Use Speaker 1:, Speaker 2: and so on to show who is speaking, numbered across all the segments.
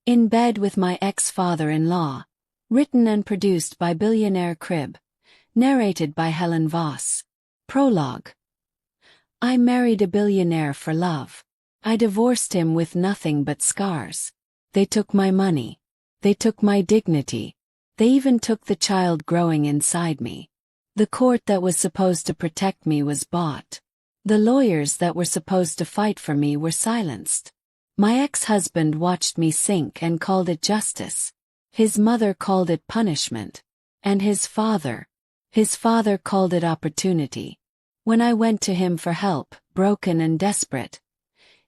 Speaker 1: In Bed with My Ex-Father-in-Law. Written and produced by Billionaire Crib. Narrated by Helen Voss. Prologue. I married a billionaire for love. I divorced him with nothing but scars. They took my money. They took my dignity. They even took the child growing inside me. The court that was supposed to protect me was bought. The lawyers that were supposed to fight for me were silenced. My ex-husband watched me sink and called it justice. His mother called it punishment. And his father called it opportunity. When I went to him for help, broken and desperate,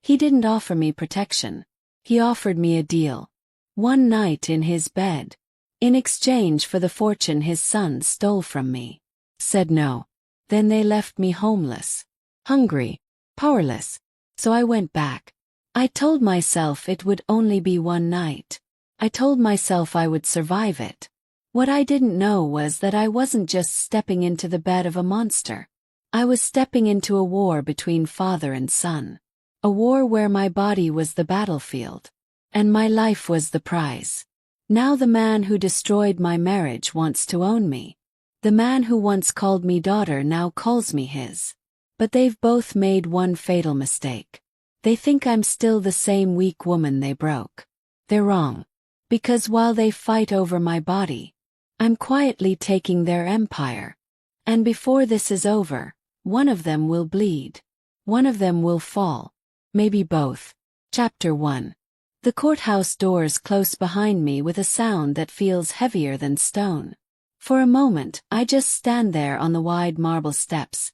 Speaker 1: he didn't offer me protection. He offered me a deal. One night in his bed. In exchange for the fortune his son stole from me. Said no. Then they left me homeless. Hungry. Powerless. So I went back. I told myself it would only be one night. I told myself I would survive it. What I didn't know was that I wasn't just stepping into the bed of a monster. I was stepping into a war between father and son. A war where my body was the battlefield. And my life was the prize. Now the man who destroyed my marriage wants to own me. The man who once called me daughter now calls me his. But they've both made one fatal mistake. They think I'm still the same weak woman they broke. They're wrong. Because while they fight over my body, I'm quietly taking their empire. And before this is over, one of them will bleed. One of them will fall. Maybe both. Chapter 1. The courthouse doors close behind me with a sound that feels heavier than stone. For a moment, I just stand there on the wide marble steps.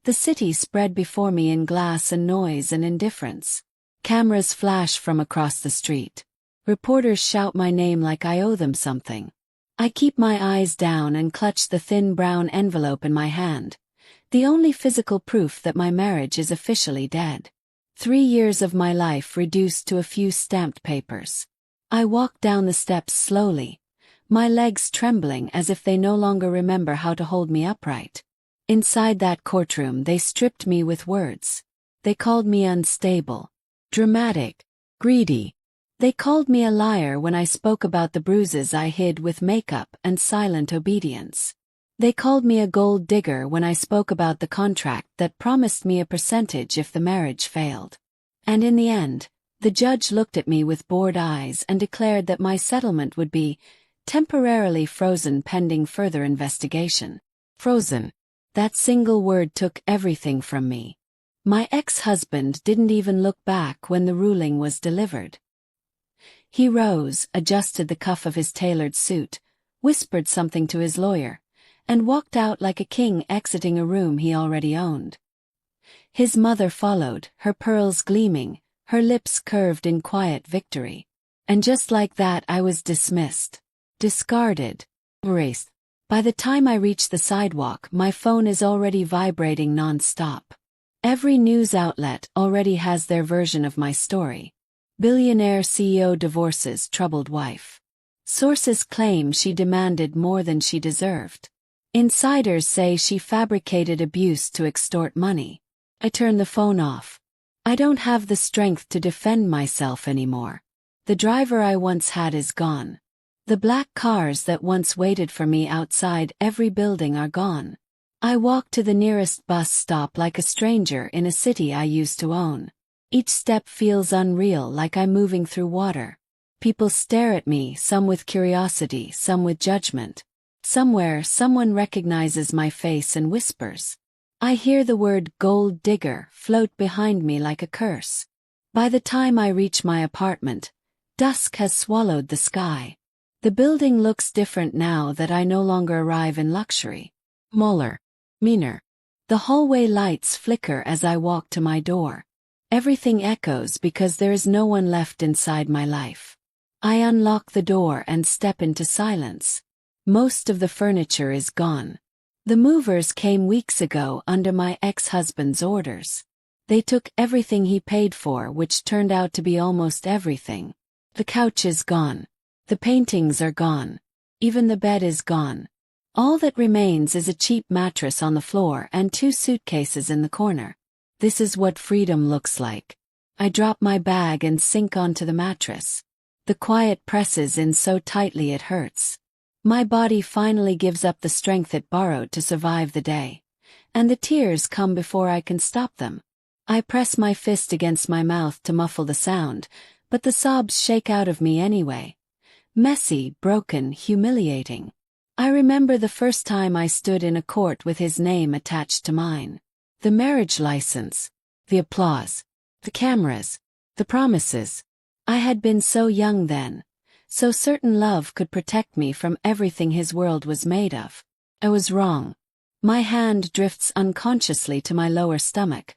Speaker 1: The city spread before me in glass and noise and indifference. Cameras flash from across the street. Reporters shout my name like I owe them something. I keep my eyes down and clutch the thin brown envelope in my hand. The only physical proof that my marriage is officially dead. 3 years of my life reduced to a few stamped papers. I walk down the steps slowly, my legs trembling as if they no longer remember how to hold me upright. Inside that courtroom they stripped me with words. They called me unstable, dramatic, greedy. They called me a liar when I spoke about the bruises I hid with makeup and silent obedience. They called me a gold digger when I spoke about the contract that promised me a percentage if the marriage failed. And in the end, the judge looked at me with bored eyes and declared that my settlement would be temporarily frozen pending further investigation. Frozen. That single word took everything from me. My ex-husband didn't even look back when the ruling was delivered. He rose, adjusted the cuff of his tailored suit, whispered something to his lawyer, and walked out like a king exiting a room he already owned. His mother followed, her pearls gleaming, her lips curved in quiet victory. And just like that I was dismissed. Discarded. Erased. By the time I reach the sidewalk, my phone is already vibrating non-stop. Every news outlet already has their version of my story. Billionaire CEO divorces troubled wife. Sources claim she demanded more than she deserved. Insiders say she fabricated abuse to extort money. I turn the phone off. I don't have the strength to defend myself anymore. The driver I once had is gone. The black cars that once waited for me outside every building are gone. I walk to the nearest bus stop like a stranger in a city I used to own. Each step feels unreal, like I'm moving through water. People stare at me, some with curiosity, some with judgment. Somewhere, someone recognizes my face and whispers. I hear the word gold digger float behind me like a curse. By the time I reach my apartment, dusk has swallowed the sky. The building looks different now that I no longer arrive in luxury. Smaller. Meaner. The hallway lights flicker as I walk to my door. Everything echoes because there is no one left inside my life. I unlock the door and step into silence. Most of the furniture is gone. The movers came weeks ago under my ex-husband's orders. They took everything he paid for, which turned out to be almost everything. The couch is gone. The paintings are gone. Even the bed is gone. All that remains is a cheap mattress on the floor and 2 suitcases in the corner. This is what freedom looks like. I drop my bag and sink onto the mattress. The quiet presses in so tightly it hurts. My body finally gives up the strength it borrowed to survive the day. And the tears come before I can stop them. I press my fist against my mouth to muffle the sound, but the sobs shake out of me anyway. Messy, broken, humiliating. I remember the first time I stood in a court with his name attached to mine. The marriage license. The applause. The cameras. The promises. I had been so young then, so certain love could protect me from everything his world was made of. I was wrong. My hand drifts unconsciously to my lower stomach,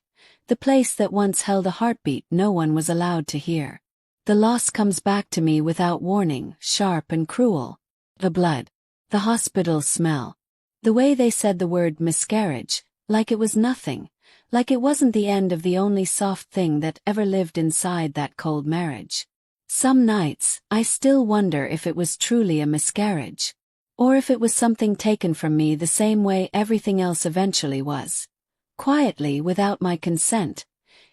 Speaker 1: the place that once held a heartbeat no one was allowed to hear. The loss comes back to me without warning, sharp and cruel. The blood. The hospital smell. The way they said the word miscarriage, like it was nothing. Like it wasn't the end of the only soft thing that ever lived inside that cold marriage. Some nights, I still wonder if it was truly a miscarriage. Or if it was something taken from me the same way everything else eventually was. Quietly, without my consent.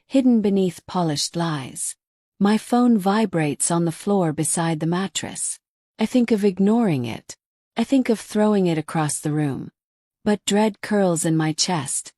Speaker 1: Hidden beneath polished lies. My phone vibrates on the floor beside the mattress. I think of ignoring it. I think of throwing it across the room. But dread curls in my chest.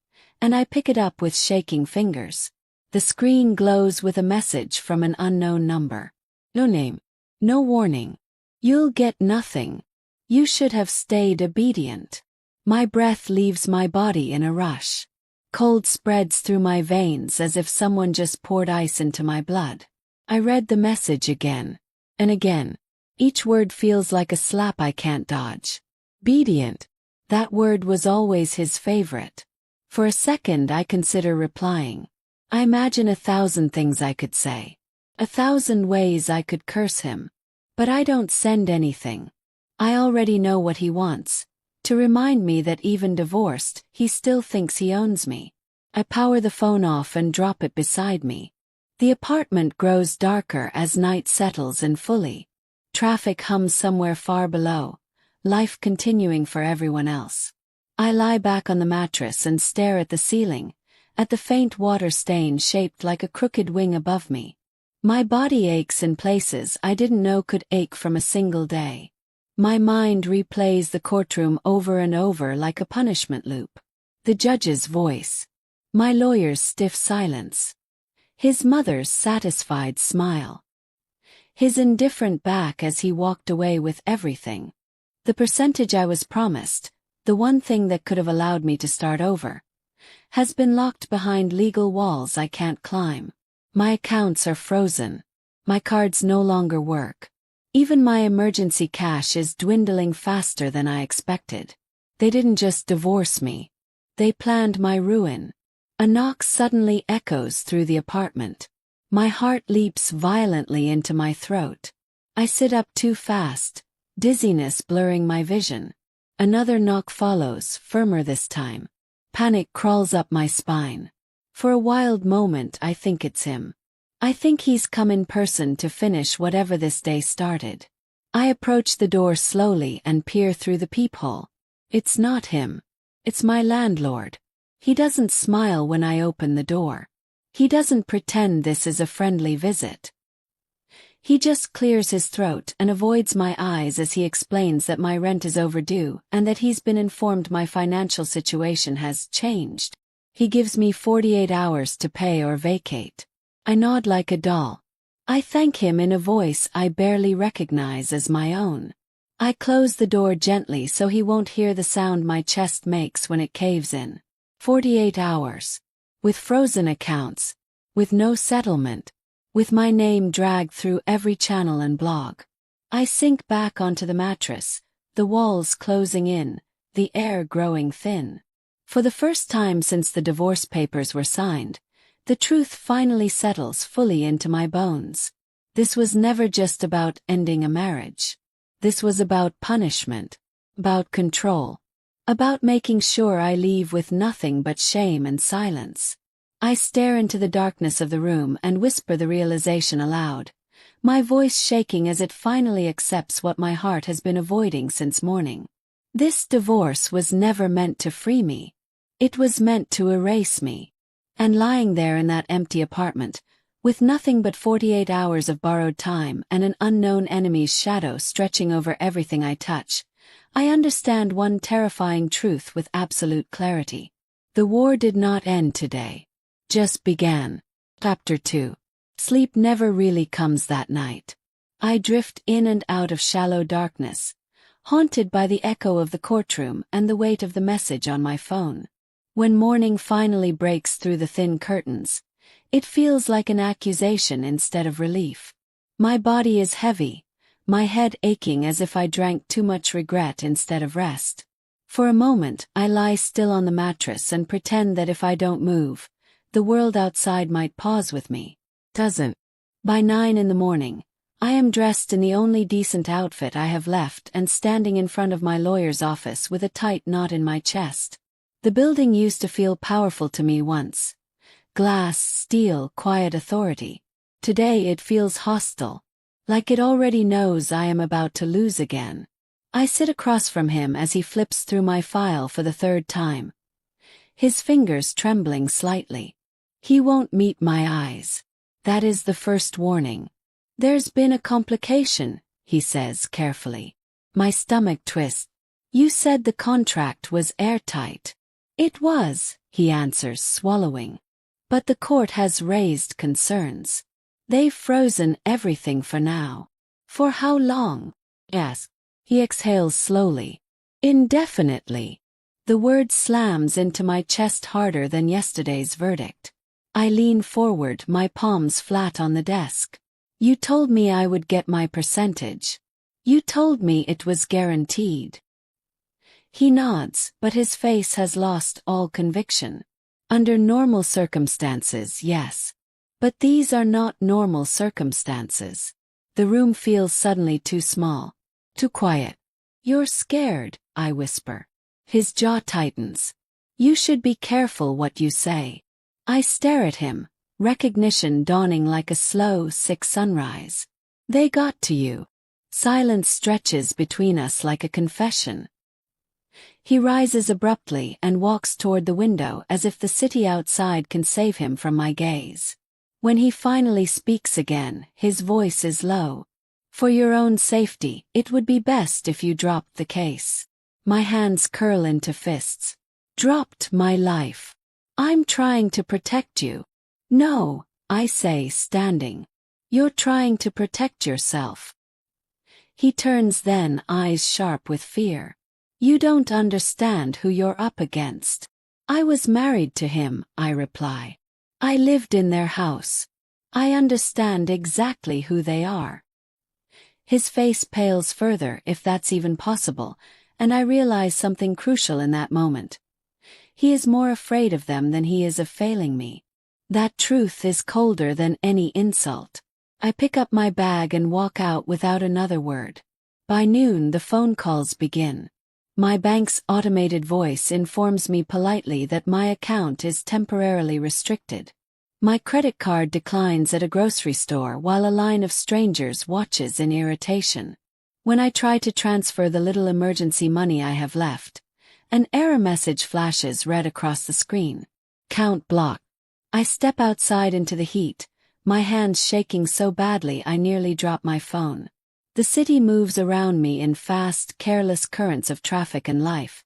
Speaker 1: And I pick it up with shaking fingers. The screen glows with a message from an unknown number. No name. No warning. You'll get nothing. You should have stayed obedient. My breath leaves my body in a rush. Cold spreads through my veins as if someone just poured ice into my blood. I read the message again. And again. Each word feels like a slap I can't dodge. Obedient. That word was always his favorite. For a second I consider replying. I imagine 1,000 things I could say. 1,000 ways I could curse him. But I don't send anything. I already know what he wants. To remind me that even divorced, he still thinks he owns me. I power the phone off and drop it beside me. The apartment grows darker as night settles in fully. Traffic hums somewhere far below. Life continuing for everyone else. I lie back on the mattress and stare at the ceiling, at the faint water stain shaped like a crooked wing above me. My body aches in places I didn't know could ache from a single day. My mind replays the courtroom over and over like a punishment loop. The judge's voice. My lawyer's stiff silence. His mother's satisfied smile. His indifferent back as he walked away with everything. The percentage I was promised, the one thing that could have allowed me to start over, has been locked behind legal walls I can't climb. My accounts are frozen. My cards no longer work. Even my emergency cash is dwindling faster than I expected. They didn't just divorce me. They planned my ruin. A knock suddenly echoes through the apartment. My heart leaps violently into my throat. I sit up too fast, dizziness blurring my vision. Another knock follows, firmer this time. Panic crawls up my spine. For a wild moment I think it's him. I think he's come in person to finish whatever this day started. I approach the door slowly and peer through the peephole. It's not him. It's my landlord. He doesn't smile when I open the door. He doesn't pretend this is a friendly visit. He just clears his throat and avoids my eyes as he explains that my rent is overdue and that he's been informed my financial situation has changed. He gives me 48 hours to pay or vacate. I nod like a doll. I thank him in a voice I barely recognize as my own. I close the door gently so he won't hear the sound my chest makes when it caves in. 48 hours. With frozen accounts. With no settlement. With my name dragged through every channel and blog. I sink back onto the mattress, the walls closing in, the air growing thin. For the first time since the divorce papers were signed, the truth finally settles fully into my bones. This was never just about ending a marriage. This was about punishment. About control. About making sure I leave with nothing but shame and silence. I stare into the darkness of the room and whisper the realization aloud, my voice shaking as it finally accepts what my heart has been avoiding since morning. This divorce was never meant to free me. It was meant to erase me. And lying there in that empty apartment, With nothing but 48 hours of borrowed time and an unknown enemy's shadow stretching over everything I touch, I understand one terrifying truth with absolute clarity. The war did not end today. Just began. Chapter 2. Sleep never really comes that night. I drift in and out of shallow darkness, haunted by the echo of the courtroom and the weight of the message on my phone. When morning finally breaks through the thin curtains, it feels like an accusation instead of relief. My body is heavy, my head aching as if I drank too much regret instead of rest. For a moment, I lie still on the mattress and pretend that if I don't move, the world outside might pause with me. Doesn't. By 9 in the morning, I am dressed in the only decent outfit I have left and standing in front of my lawyer's office with a tight knot in my chest. The building used to feel powerful to me once. Glass, steel, quiet authority. Today it feels hostile. Like it already knows I am about to lose again. I sit across from him as he flips through my file for the third time. His fingers trembling slightly. He won't meet my eyes. That is the first warning. There's been a complication, he says carefully. My stomach twists. You said the contract was airtight. It was, he answers, swallowing. But the court has raised concerns. They've frozen everything for now. For how long? Yes. He exhales slowly. Indefinitely. The word slams into my chest harder than yesterday's verdict. I lean forward, my palms flat on the desk. You told me I would get my percentage. You told me it was guaranteed. He nods, but his face has lost all conviction. Under normal circumstances, yes. But these are not normal circumstances. The room feels suddenly too small. Too quiet. You're scared, I whisper. His jaw tightens. You should be careful what you say. I stare at him, recognition dawning like a slow, sick sunrise. They got to you. Silence stretches between us like a confession. He rises abruptly and walks toward the window as if the city outside can save him from my gaze. When he finally speaks again, his voice is low. For your own safety, it would be best if you dropped the case. My hands curl into fists. Dropped my life. I'm trying to protect you. No, I say, standing. You're trying to protect yourself. He turns then, eyes sharp with fear. You don't understand who you're up against. I was married to him, I reply. I lived in their house. I understand exactly who they are. His face pales further, if that's even possible, and I realize something crucial in that moment. He is more afraid of them than he is of failing me. That truth is colder than any insult. I pick up my bag and walk out without another word. By noon the phone calls begin. My bank's automated voice informs me politely that my account is temporarily restricted. My credit card declines at a grocery store while a line of strangers watches in irritation. When I try to transfer the little emergency money I have left, an error message flashes red across the screen. Count blocked. I step outside into the heat, my hands shaking so badly I nearly drop my phone. The city moves around me in fast, careless currents of traffic and life,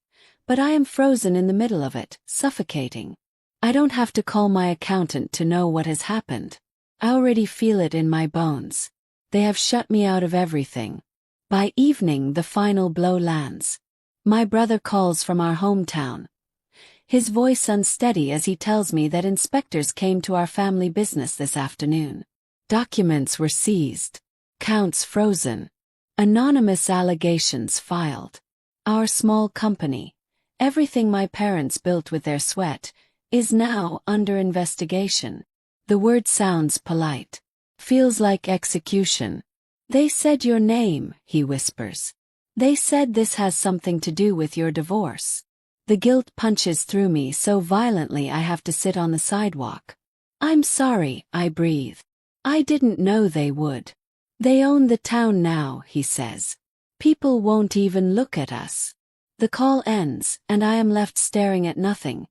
Speaker 1: but I am frozen in the middle of it, suffocating. I don't have to call my accountant to know what has happened. I already feel it in my bones. They have shut me out of everything. By evening the final blow lands. My brother calls from our hometown. His voice unsteady as he tells me that inspectors came to our family business this afternoon. Documents were seized. Counts frozen. Anonymous allegations filed. Our small company, everything my parents built with their sweat, is now under investigation. The word sounds polite. Feels like execution. They said your name, he whispers. They said this has something to do with your divorce. The guilt punches through me so violently I have to sit on the sidewalk. I'm sorry, I breathe. I didn't know they would. They own the town now, he says. People won't even look at us. The call ends, and I am left staring at nothing,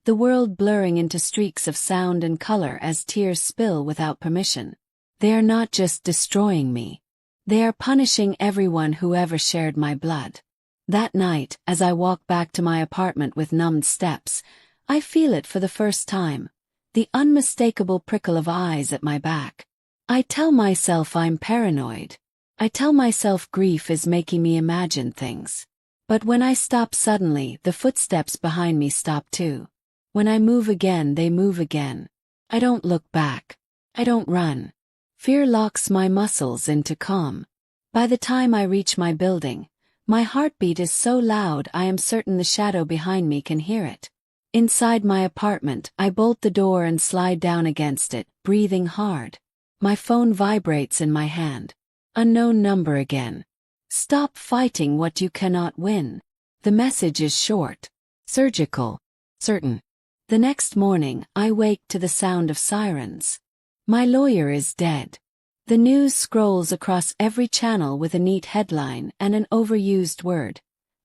Speaker 1: the world blurring into streaks of sound and color as tears spill without permission. They are not just destroying me. They are punishing everyone who ever shared my blood. That night, as I walk back to my apartment with numbed steps, I feel it for the first time. The unmistakable prickle of eyes at my back. I tell myself I'm paranoid. I tell myself grief is making me imagine things. But when I stop suddenly, the footsteps behind me stop too. When I move again, they move again. I don't look back. I don't run. Fear locks my muscles into calm. By the time I reach my building, my heartbeat is so loud I am certain the shadow behind me can hear it. Inside my apartment, I bolt the door and slide down against it, breathing hard. My phone vibrates in my hand. Unknown number again. Stop fighting what you cannot win. The message is short, surgical, certain. The next morning, I wake to the sound of sirens. My lawyer is dead. The news scrolls across every channel with a neat headline and an overused word.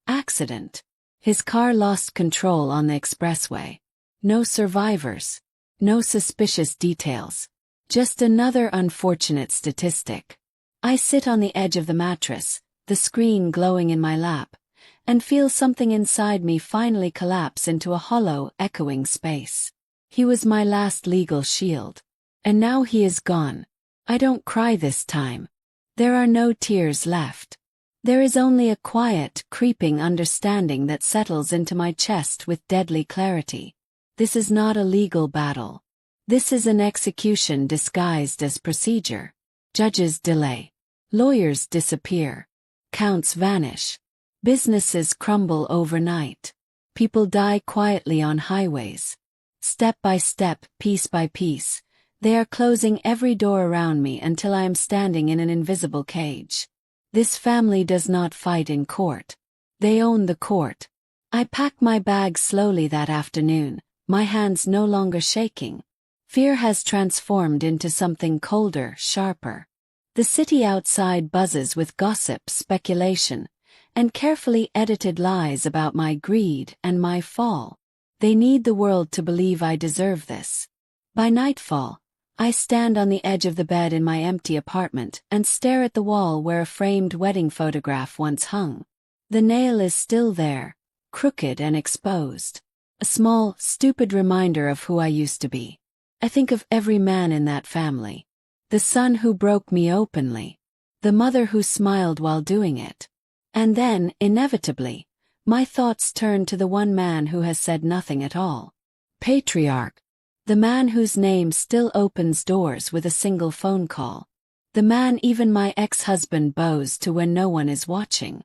Speaker 1: Accident. His car lost control on the expressway. No survivors. No suspicious details. Just another unfortunate statistic. I sit on the edge of the mattress, the screen glowing in my lap, and feel something inside me finally collapse into a hollow, echoing space. He was my last legal shield. And now he is gone. I don't cry this time. There are no tears left. There is only a quiet, creeping understanding that settles into my chest with deadly clarity. This is not a legal battle. This is an execution disguised as procedure. Judges delay. Lawyers disappear. Counts vanish. Businesses crumble overnight. People die quietly on highways. Step by step, piece by piece, they are closing every door around me until I am standing in an invisible cage. This family does not fight in court. They own the court. I pack my bag slowly that afternoon, my hands no longer shaking. Fear has transformed into something colder, sharper. The city outside buzzes with gossip, speculation, and carefully edited lies about my greed and my fall. They need the world to believe I deserve this. By nightfall, I stand on the edge of the bed in my empty apartment and stare at the wall where a framed wedding photograph once hung. The nail is still there, crooked and exposed. A small, stupid reminder of who I used to be. I think of every man in that family. The son who broke me openly. The mother who smiled while doing it. And then, inevitably, my thoughts turn to the one man who has said nothing at all. Patriarch. The man whose name still opens doors with a single phone call. The man even my ex-husband bows to when no one is watching.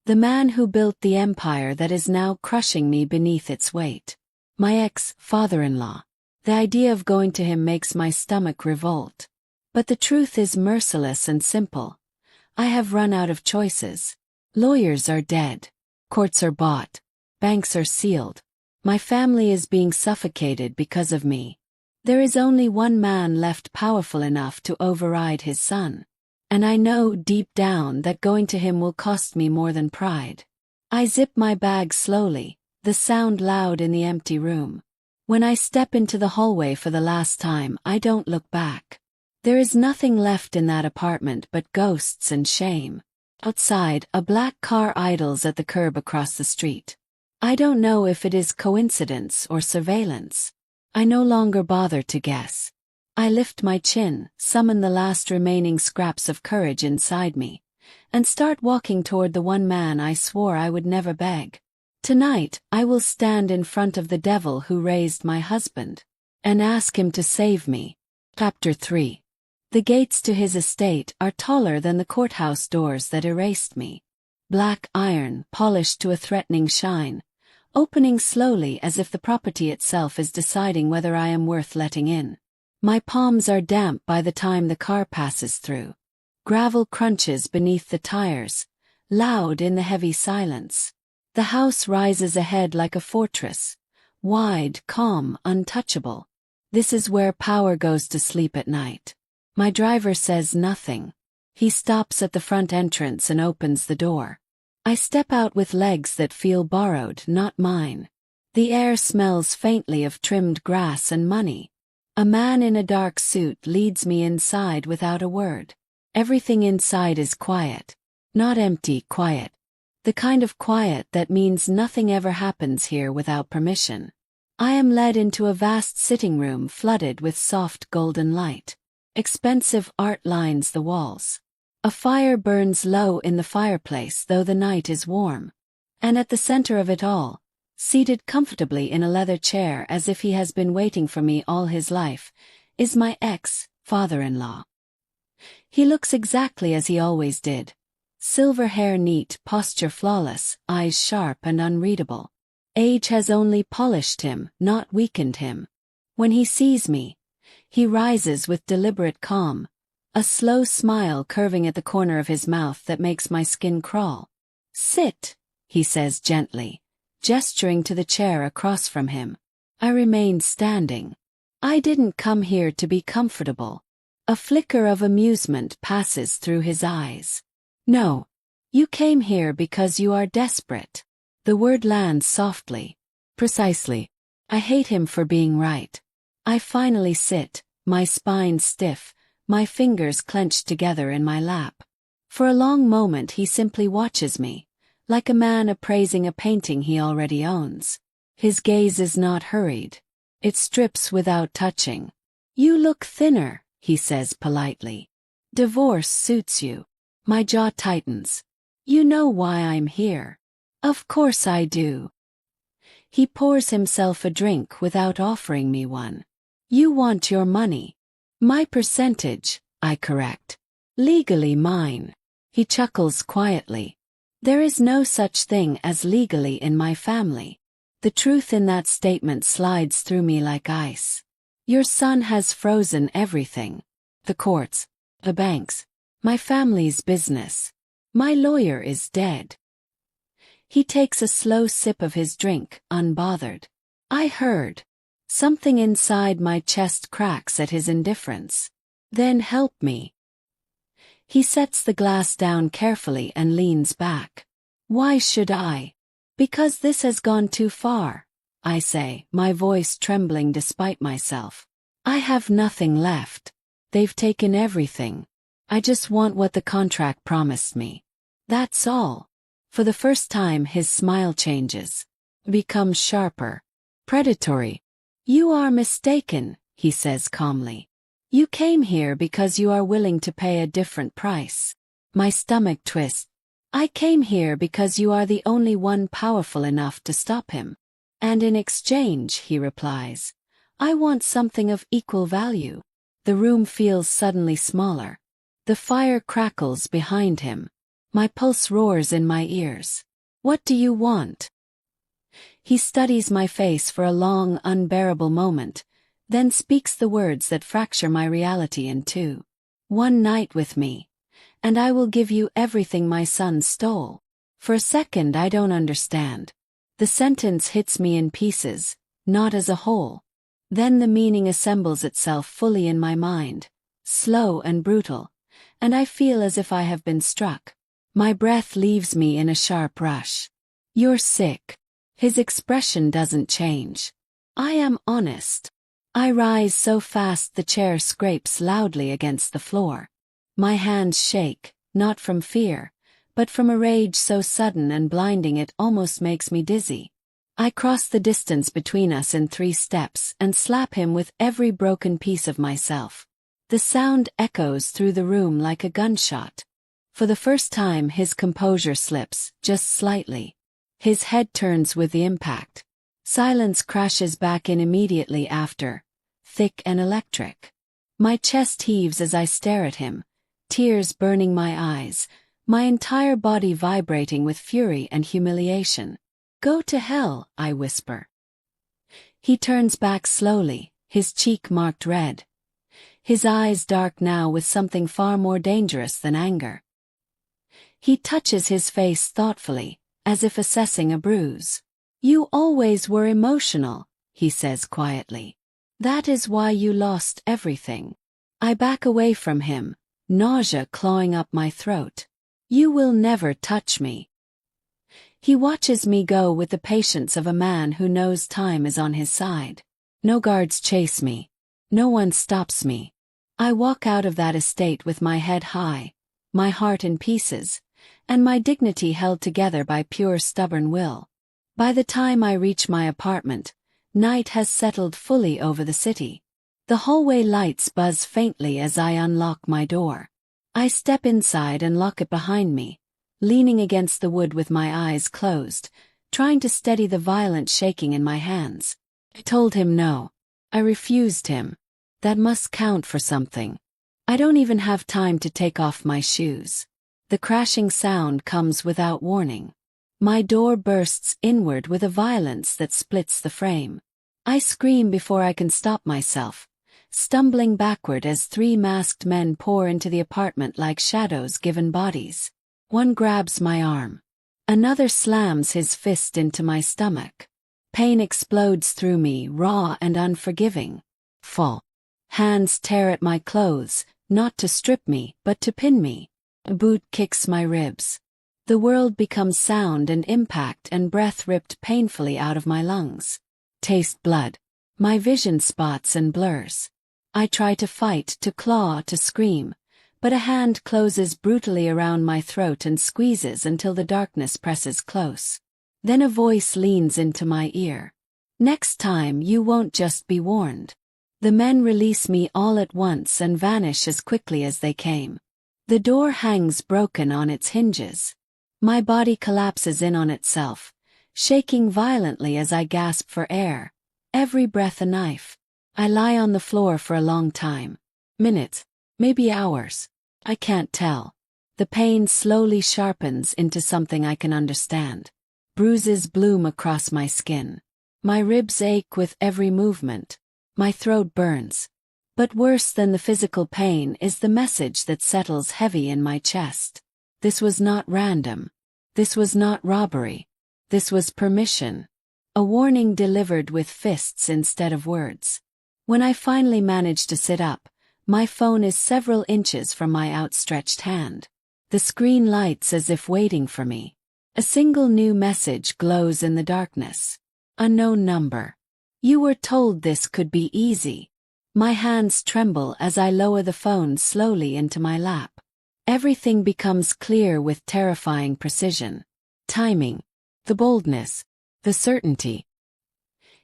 Speaker 1: The man who built the empire that is now crushing me beneath its weight. My ex-father-in-law. The idea of going to him makes my stomach revolt. But the truth is merciless and simple. I have run out of choices. Lawyers are dead. Courts are bought. Banks are sealed. My family is being suffocated because of me. There is only one man left powerful enough to override his son. And I know deep down that going to him will cost me more than pride. I zip my bag slowly, the sound loud in the empty room. When I step into the hallway for the last time, I don't look back. There is nothing left in that apartment but ghosts and shame. Outside, a black car idles at the curb across the street. I don't know if it is coincidence or surveillance. I no longer bother to guess. I lift my chin, summon the last remaining scraps of courage inside me, and start walking toward the one man I swore I would never beg. Tonight, I will stand in front of the devil who raised my husband, and ask him to save me. Chapter 3. The gates to his estate are taller than the courthouse doors that erased me. Black iron, polished to a threatening shine, opening slowly as if the property itself is deciding whether I am worth letting in. My palms are damp by the time the car passes through. Gravel crunches beneath the tires, loud in the heavy silence. The house rises ahead like a fortress, wide, calm, untouchable. This is where power goes to sleep at night. My driver says nothing. He stops at the front entrance and opens the door. I step out with legs that feel borrowed, not mine. The air smells faintly of trimmed grass and money. A man in a dark suit leads me inside without a word. Everything inside is quiet. Not empty quiet. The kind of quiet that means nothing ever happens here without permission. I am led into a vast sitting room flooded with soft golden light. Expensive art lines the walls. A fire burns low in the fireplace though the night is warm. And at the center of it all, seated comfortably in a leather chair as if he has been waiting for me all his life, is my ex-father-in-law. He looks exactly as he always did. Silver hair neat, posture flawless, eyes sharp and unreadable. Age has only polished him, not weakened him. When he sees me, he rises with deliberate calm, a slow smile curving at the corner of his mouth that makes my skin crawl. "Sit," he says gently, gesturing to the chair across from him. I remain standing. I didn't come here to be comfortable. A flicker of amusement passes through his eyes. "No. You came here because you are desperate." The word lands softly. Precisely. I hate him for being right. I finally sit, my spine stiff, my fingers clenched together in my lap. For a long moment he simply watches me, like a man appraising a painting he already owns. His gaze is not hurried. It strips without touching. "You look thinner," he says politely. "Divorce suits you." My jaw tightens. "You know why I'm here." "Of course I do." He pours himself a drink without offering me one. "You want your money." "My percentage," I correct. "Legally mine." He chuckles quietly. "There is no such thing as legally in my family." The truth in that statement slides through me like ice. Your son has frozen everything. The courts, the banks, my family's business. My lawyer is dead. He takes a slow sip of his drink, unbothered. I heard. Something inside my chest cracks at his indifference. "Then help me." He sets the glass down carefully and leans back. "Why should I?" "Because this has gone too far," I say, my voice trembling despite myself. "I have nothing left. They've taken everything. I just want what the contract promised me. That's all." For the first time his smile changes. Becomes sharper. Predatory. "You are mistaken," he says calmly. "You came here because you are willing to pay a different price." My stomach twists. "I came here because you are the only one powerful enough to stop him. And in exchange," he replies, "I want something of equal value." The room feels suddenly smaller. The fire crackles behind him. My pulse roars in my ears. "What do you want?" He studies my face for a long, unbearable moment, then speaks the words that fracture my reality in two. "One night with me, and I will give you everything my son stole." For a second I don't understand. The sentence hits me in pieces, not as a whole. Then the meaning assembles itself fully in my mind, slow and brutal, and I feel as if I have been struck. My breath leaves me in a sharp rush. "You're sick." His expression doesn't change. "I am honest." I rise so fast the chair scrapes loudly against the floor. My hands shake, not from fear, but from a rage so sudden and blinding it almost makes me dizzy. I cross the distance between us in 3 steps and slap him with every broken piece of myself. The sound echoes through the room like a gunshot. For the first time his composure slips, just slightly. His head turns with the impact. Silence crashes back in immediately after, thick and electric. My chest heaves as I stare at him, tears burning my eyes, my entire body vibrating with fury and humiliation. "Go to hell," I whisper. He turns back slowly, his cheek marked red. His eyes dark now with something far more dangerous than anger. He touches his face thoughtfully, as if assessing a bruise. "You always were emotional," he says quietly. "That is why you lost everything." I back away from him, nausea clawing up my throat. "You will never touch me." He watches me go with the patience of a man who knows time is on his side. No guards chase me. No one stops me. I walk out of that estate with my head high, my heart in pieces, and my dignity held together by pure stubborn will. By the time I reach my apartment, night has settled fully over the city. The hallway lights buzz faintly as I unlock my door. I step inside and lock it behind me, leaning against the wood with my eyes closed, trying to steady the violent shaking in my hands. I told him no. I refused him. That must count for something. I don't even have time to take off my shoes. The crashing sound comes without warning. My door bursts inward with a violence that splits the frame. I scream before I can stop myself, stumbling backward as 3 masked men pour into the apartment like shadows given bodies. One grabs my arm. Another slams his fist into my stomach. Pain explodes through me, raw and unforgiving. Fall. Hands tear at my clothes, not to strip me, but to pin me. A boot kicks my ribs. The world becomes sound and impact, and breath ripped painfully out of my lungs. Taste blood. My vision spots and blurs. I try to fight, to claw, to scream, but a hand closes brutally around my throat and squeezes until the darkness presses close. Then a voice leans into my ear. Next time you won't just be warned. The men release me all at once and vanish as quickly as they came. The door hangs broken on its hinges. My body collapses in on itself, shaking violently as I gasp for air, every breath a knife. I lie on the floor for a long time. Minutes, maybe hours. I can't tell. The pain slowly sharpens into something I can understand. Bruises bloom across my skin. My ribs ache with every movement. My throat burns. But worse than the physical pain is the message that settles heavy in my chest. This was not random. This was not robbery. This was permission. A warning delivered with fists instead of words. When I finally manage to sit up, my phone is several inches from my outstretched hand. The screen lights as if waiting for me. A single new message glows in the darkness. Unknown number. You were told this could be easy. My hands tremble as I lower the phone slowly into my lap. Everything becomes clear with terrifying precision. Timing. The boldness. The certainty.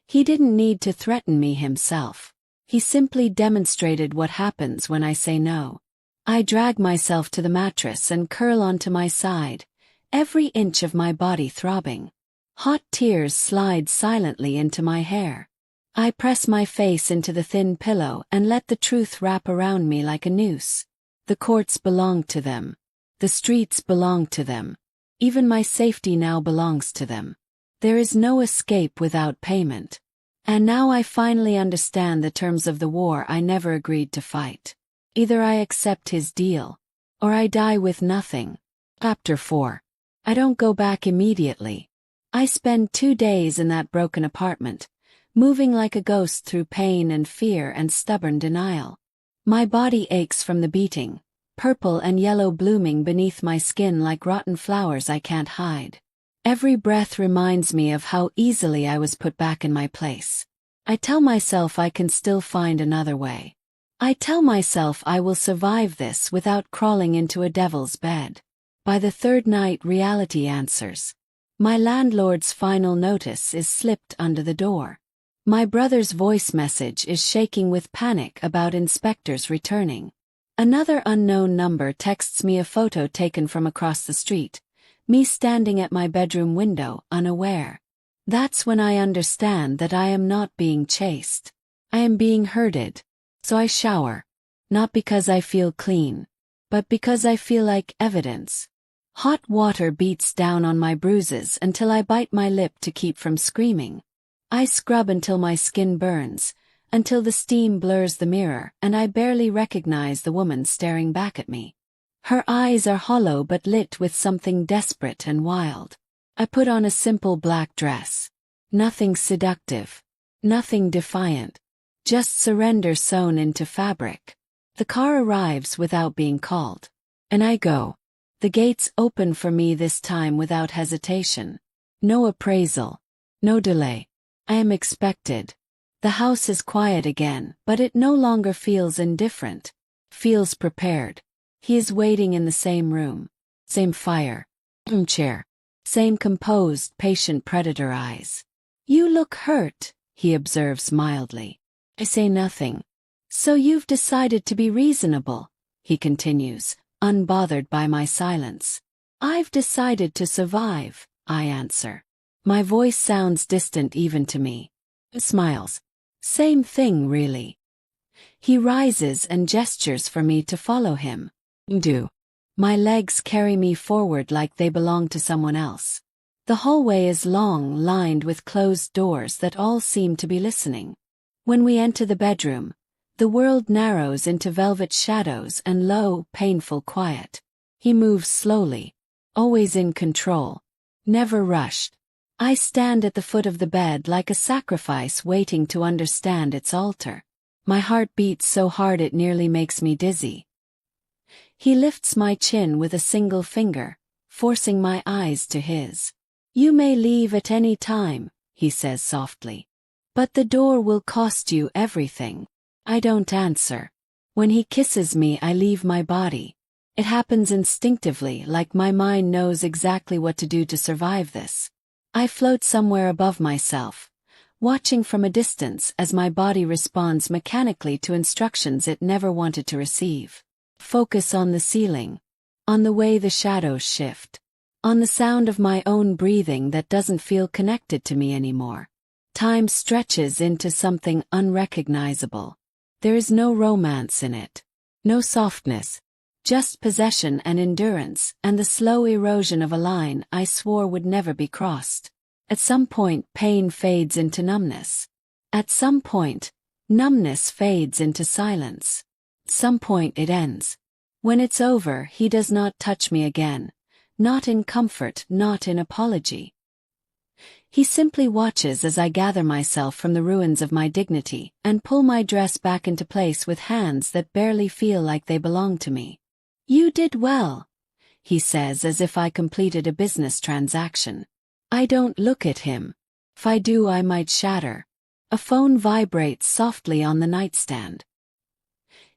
Speaker 1: He didn't need to threaten me himself. He simply demonstrated what happens when I say no. I drag myself to the mattress and curl onto my side, every inch of my body throbbing. Hot tears slide silently into my hair. I press my face into the thin pillow and let the truth wrap around me like a noose. The courts belong to them. The streets belong to them. Even my safety now belongs to them. There is no escape without payment. And now I finally understand the terms of the war I never agreed to fight. Either I accept his deal, or I die with nothing. Chapter 4. I don't go back immediately. I spend 2 days in that broken apartment, moving like a ghost through pain and fear and stubborn denial. My body aches from the beating, purple and yellow blooming beneath my skin like rotten flowers I can't hide. Every breath reminds me of how easily I was put back in my place. I tell myself I can still find another way. I tell myself I will survive this without crawling into a devil's bed. By the 3rd night, reality answers. My landlord's final notice is slipped under the door. My brother's voice message is shaking with panic about inspectors returning. Another unknown number texts me a photo taken from across the street, me standing at my bedroom window, unaware. That's when I understand that I am not being chased. I am being herded. So I shower. Not because I feel clean, but because I feel like evidence. Hot water beats down on my bruises until I bite my lip to keep from screaming. I scrub until my skin burns, until the steam blurs the mirror and I barely recognize the woman staring back at me. Her eyes are hollow but lit with something desperate and wild. I put on a simple black dress. Nothing seductive. Nothing defiant. Just surrender sewn into fabric. The car arrives without being called. And I go. The gates open for me this time without hesitation. No appraisal. No delay. I am expected. The house is quiet again, but it no longer feels indifferent. Feels prepared. He is waiting in the same room. Same fire. Chair. Same composed, patient predator eyes. You look hurt, he observes mildly. I say nothing. So you've decided to be reasonable, he continues, unbothered by my silence. I've decided to survive, I answer. My voice sounds distant even to me. He smiles. Same thing, really. He rises and gestures for me to follow him. Do. My legs carry me forward like they belong to someone else. The hallway is long, lined with closed doors that all seem to be listening. When we enter the bedroom, the world narrows into velvet shadows and low, painful quiet. He moves slowly, always in control, never rushed. I stand at the foot of the bed like a sacrifice waiting to understand its altar. My heart beats so hard it nearly makes me dizzy. He lifts my chin with a single finger, forcing my eyes to his. You may leave at any time, he says softly. But the door will cost you everything. I don't answer. When he kisses me, I leave my body. It happens instinctively, like my mind knows exactly what to do to survive this. I float somewhere above myself, watching from a distance as my body responds mechanically to instructions it never wanted to receive. Focus on the ceiling, on the way the shadows shift, on the sound of my own breathing that doesn't feel connected to me anymore. Time stretches into something unrecognizable. There is no romance in it, no softness, just possession and endurance and the slow erosion of a line I swore would never be crossed. At some point, pain fades into numbness. At some point, numbness fades into silence. At some point it ends. When it's over, he does not touch me again. Not in comfort, not in apology. He simply watches as I gather myself from the ruins of my dignity and pull my dress back into place with hands that barely feel like they belong to me. You did well, he says as if I completed a business transaction. I don't look at him. If I do, I might shatter. A phone vibrates softly on the nightstand.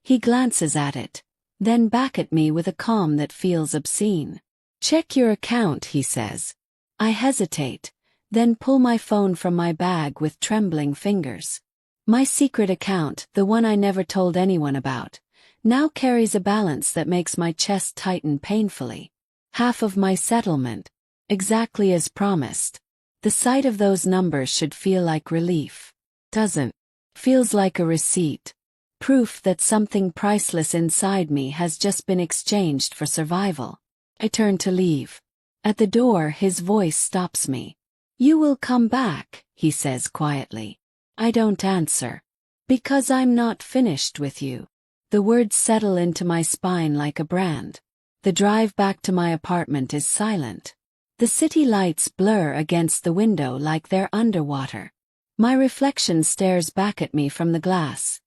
Speaker 1: He glances at it, then back at me with a calm that feels obscene. Check your account, he says. I hesitate, then pull my phone from my bag with trembling fingers. My secret account, the one I never told anyone about, now carries a balance that makes my chest tighten painfully. Half of my settlement. Exactly as promised. The sight of those numbers should feel like relief. Doesn't. Feels like a receipt. Proof that something priceless inside me has just been exchanged for survival. I turn to leave. At the door, his voice stops me. You will come back, he says quietly. I don't answer. Because I'm not finished with you. The words settle into my spine like a brand. The drive back to my apartment is silent. The city lights blur against the window like they're underwater. My reflection stares back at me from the glass.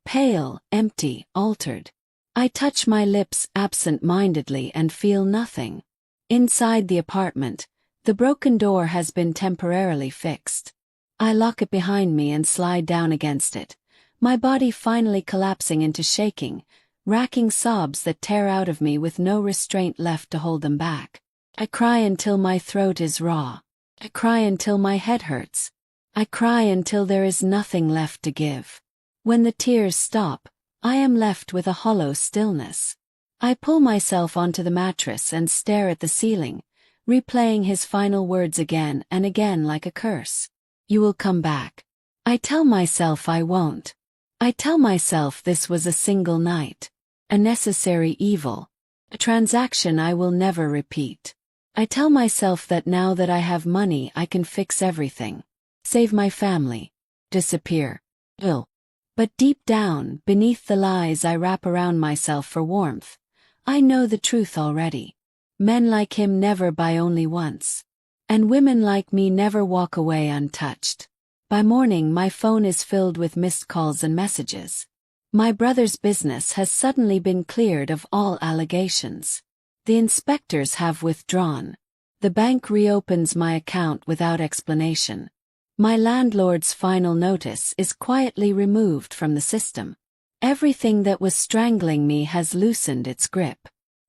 Speaker 1: Pale, empty, altered. I touch my lips absent-mindedly and feel nothing. Inside the apartment, the broken door has been temporarily fixed. I lock it behind me and slide down against it, my body finally collapsing into shaking, racking sobs that tear out of me with no restraint left to hold them back. I cry until my throat is raw. I cry until my head hurts. I cry until there is nothing left to give. When the tears stop, I am left with a hollow stillness. I pull myself onto the mattress and stare at the ceiling, replaying his final words again and again like a curse. You will come back. I tell myself I won't. I tell myself this was a single night. A necessary evil. A transaction I will never repeat. I tell myself that now that I have money I can fix everything. Save my family. Disappear. Ill. But deep down, beneath the lies I wrap around myself for warmth, I know the truth already. Men like him never buy only once. And women like me never walk away untouched. By morning my phone is filled with missed calls and messages. My brother's business has suddenly been cleared of all allegations. The inspectors have withdrawn. The bank reopens my account without explanation. My landlord's final notice is quietly removed from the system. Everything that was strangling me has loosened its grip.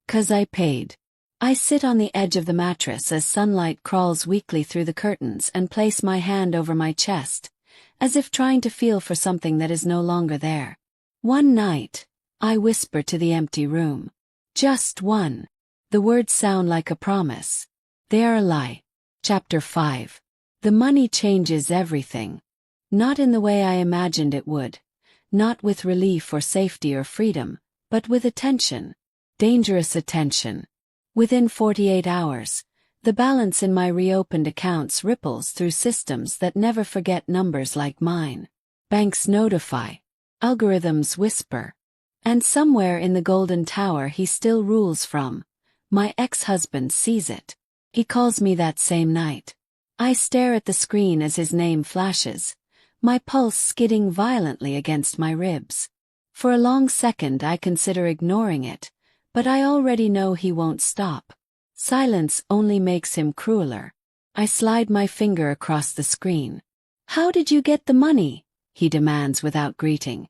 Speaker 1: 'Cause I paid. I sit on the edge of the mattress as sunlight crawls weakly through the curtains and place my hand over my chest, as if trying to feel for something that is no longer there. One night, I whisper to the empty room. Just one. The words sound like a promise. They are a lie. Chapter 5. The money changes everything. Not in the way I imagined it would. Not with relief or safety or freedom, but with attention. Dangerous attention. Within 48 hours, the balance in my reopened accounts ripples through systems that never forget numbers like mine. Banks notify. Algorithms whisper. And somewhere in the golden tower he still rules from, my ex-husband sees it. He calls me that same night. I stare at the screen as his name flashes, my pulse skidding violently against my ribs. For a long second I consider ignoring it, but I already know he won't stop. Silence only makes him crueler. I slide my finger across the screen. "How did you get the money?" he demands without greeting.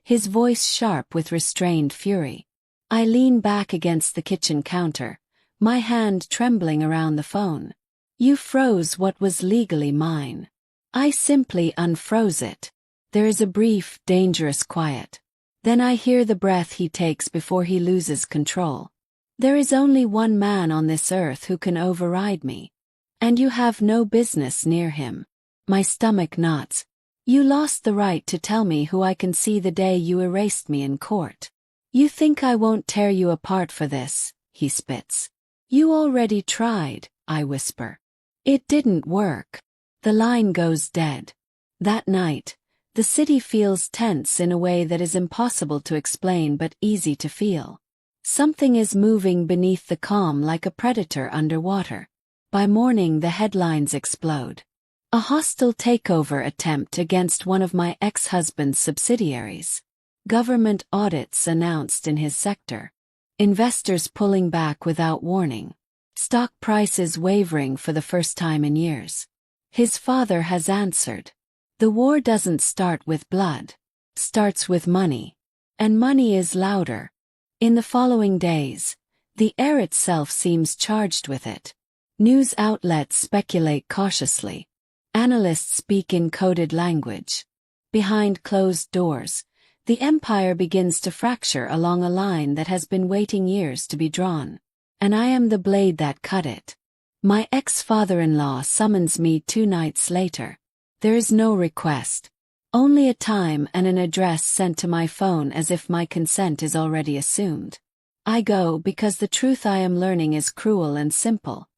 Speaker 1: His voice sharp with restrained fury. I lean back against the kitchen counter, my hand trembling around the phone. "You froze what was legally mine." I simply unfroze it. There is a brief, dangerous quiet. Then I hear the breath he takes before he loses control. "There is only one man on this earth who can override me. And you have no business near him." My stomach knots. "You lost the right to tell me who I can see the day you erased me in court. You think I won't tear you apart for this," he spits. "You already tried," I whisper. "It didn't work." The line goes dead. That night, the city feels tense in a way that is impossible to explain but easy to feel. Something is moving beneath the calm like a predator underwater. By morning the headlines explode. A hostile takeover attempt against one of my ex-husband's subsidiaries. Government audits announced in his sector. Investors pulling back without warning. Stock prices wavering for the first time in years. His father has answered. The war doesn't start with blood. Starts with money. And money is louder. In the following days, the air itself seems charged with it. News outlets speculate cautiously. Analysts speak in coded language. Behind closed doors, the empire begins to fracture along a line that has been waiting years to be drawn. And I am the blade that cut it. My ex-father-in-law summons me 2 nights later. There is no request. Only a time and an address sent to my phone as if my consent is already assumed. I go because the truth I am learning is cruel and simple.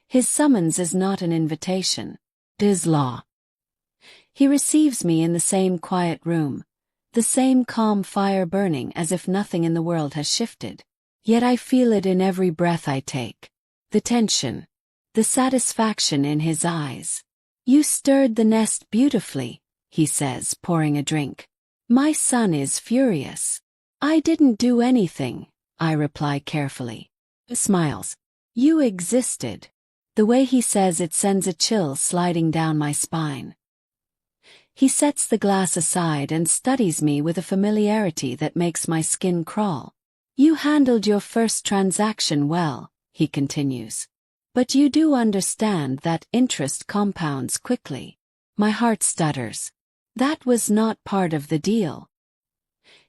Speaker 1: His summons is not an invitation. It is law. He receives me in the same quiet room, the same calm fire burning as if nothing in the world has shifted. Yet I feel it in every breath I take. The tension. The satisfaction in his eyes. "You stirred the nest beautifully," he says, pouring a drink. "My son is furious." "I didn't do anything," I reply carefully. He smiles. "You existed." The way he says it sends a chill sliding down my spine. He sets the glass aside and studies me with a familiarity that makes my skin crawl. "You handled your first transaction well," he continues. "But you do understand that interest compounds quickly." My heart stutters. That was not part of the deal.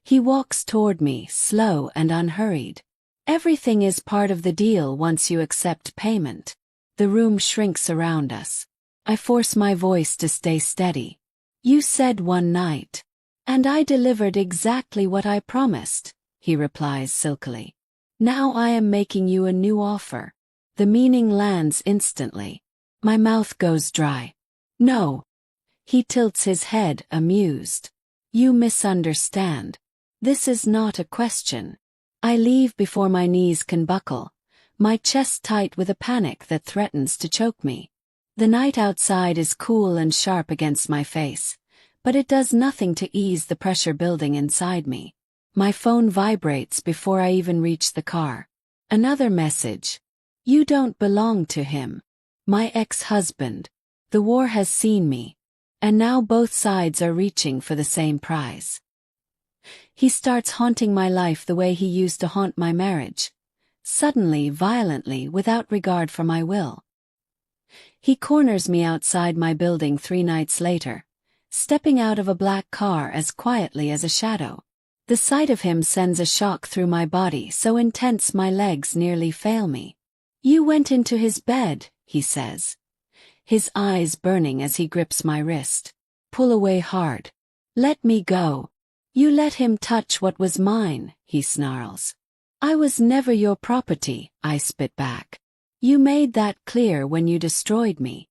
Speaker 1: He walks toward me, slow and unhurried. "Everything is part of the deal once you accept payment." The room shrinks around us. I force my voice to stay steady. "You said one night. And I delivered exactly what I promised," he replies silkily. "Now I am making you a new offer." The meaning lands instantly. My mouth goes dry. "No." He tilts his head, amused. "You misunderstand. This is not a question." I leave before my knees can buckle, my chest tight with a panic that threatens to choke me. The night outside is cool and sharp against my face, but it does nothing to ease the pressure building inside me. My phone vibrates before I even reach the car. Another message. You don't belong to him. My ex-husband. The war has seen me. And now both sides are reaching for the same prize. He starts haunting my life the way he used to haunt my marriage. Suddenly, violently, without regard for my will. He corners me outside my building 3 nights later, stepping out of a black car as quietly as a shadow. The sight of him sends a shock through my body so intense my legs nearly fail me. You went into his bed, he says. His eyes burning as he grips my wrist. Pull away hard. Let me go. You let him touch what was mine, he snarls. I was never your property, I spit back. You made that clear when you destroyed me.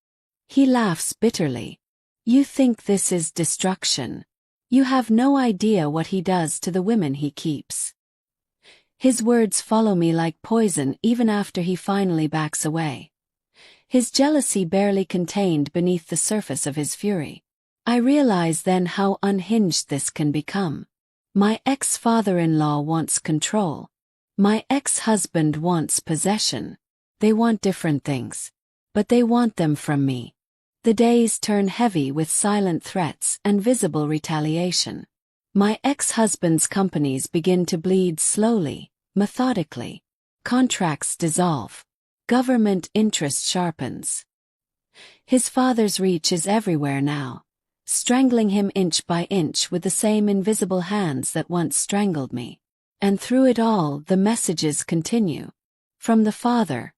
Speaker 1: He laughs bitterly. You think this is destruction. You have no idea what he does to the women he keeps. His words follow me like poison even after he finally backs away. His jealousy barely contained beneath the surface of his fury. I realize then how unhinged this can become. My ex-father-in-law wants control. My ex-husband wants possession. They want different things. But they want them from me. The days turn heavy with silent threats and visible retaliation. My ex-husband's companies begin to bleed slowly, methodically. Contracts dissolve. Government interest sharpens. His father's reach is everywhere now, strangling him inch by inch with the same invisible hands that once strangled me. And through it all, the messages continue. From the father,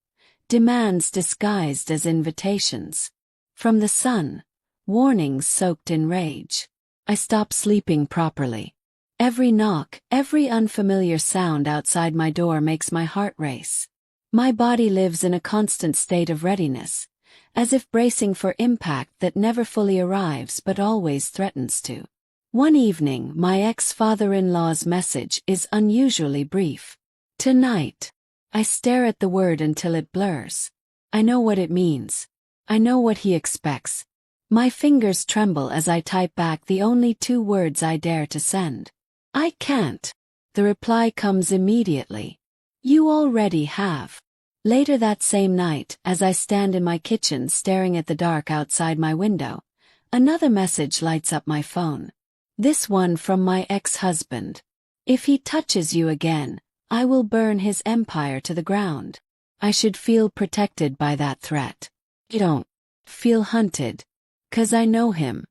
Speaker 1: demands disguised as invitations. From the son, warnings soaked in rage. I stop sleeping properly. Every knock, every unfamiliar sound outside my door makes my heart race. My body lives in a constant state of readiness, as if bracing for impact that never fully arrives but always threatens to. One evening, my ex-father-in-law's message is unusually brief. Tonight. I stare at the word until it blurs. I know what it means. I know what he expects. My fingers tremble as I type back the only 2 words I dare to send. I can't. The reply comes immediately. You already have. Later that same night, as I stand in my kitchen staring at the dark outside my window, another message lights up my phone. This one from my ex-husband. If he touches you again, I will burn his empire to the ground. I should feel protected by that threat. I don't feel hunted. 'Cause I know him.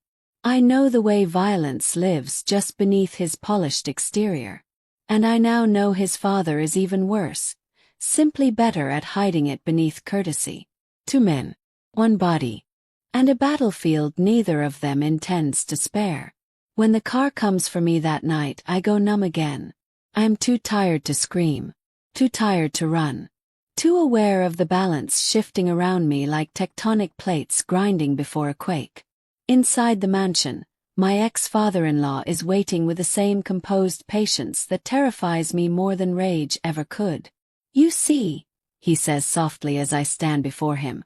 Speaker 1: I know the way violence lives just beneath his polished exterior. And I now know his father is even worse, simply better at hiding it beneath courtesy. 2 men, 1 body, and a battlefield neither of them intends to spare. When the car comes for me that night, I go numb again. I am too tired to scream, too tired to run, too aware of the balance shifting around me like tectonic plates grinding before a quake. Inside the mansion, my ex-father-in-law is waiting with the same composed patience that terrifies me more than rage ever could. You see, he says softly as I stand before him,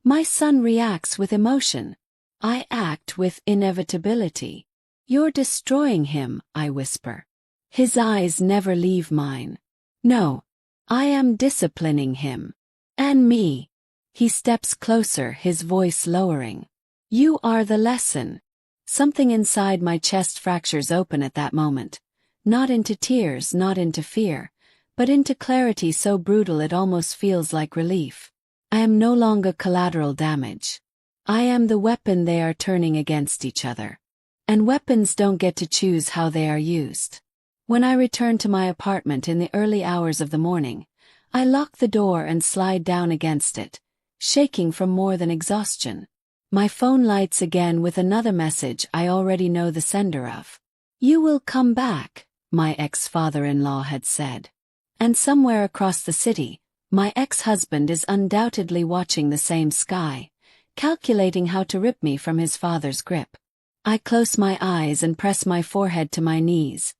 Speaker 1: my son reacts with emotion. I act with inevitability. You're destroying him, I whisper. His eyes never leave mine. No, I am disciplining him. And me. He steps closer, his voice lowering. You are the lesson. Something inside my chest fractures open at that moment. Not into tears, not into fear, but into clarity so brutal it almost feels like relief. I am no longer collateral damage. I am the weapon they are turning against each other. And weapons don't get to choose how they are used. When I return to my apartment in the early hours of the morning, I lock the door and slide down against it, shaking from more than exhaustion. My phone lights again with another message I already know the sender of. You will come back, my ex-father-in-law had said. And somewhere across the city, my ex-husband is undoubtedly watching the same sky, calculating how to rip me from his father's grip. I close my eyes and press my forehead to my knees,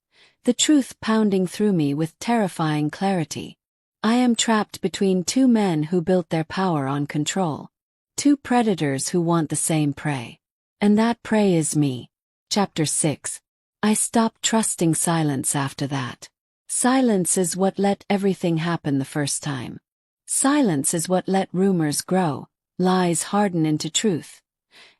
Speaker 1: the truth pounding through me with terrifying clarity. I am trapped between 2 men who built their power on control. 2 predators who want the same prey. And that prey is me. Chapter 6. I stopped trusting silence after that. Silence is what let everything happen the first time. Silence is what let rumors grow, lies harden into truth.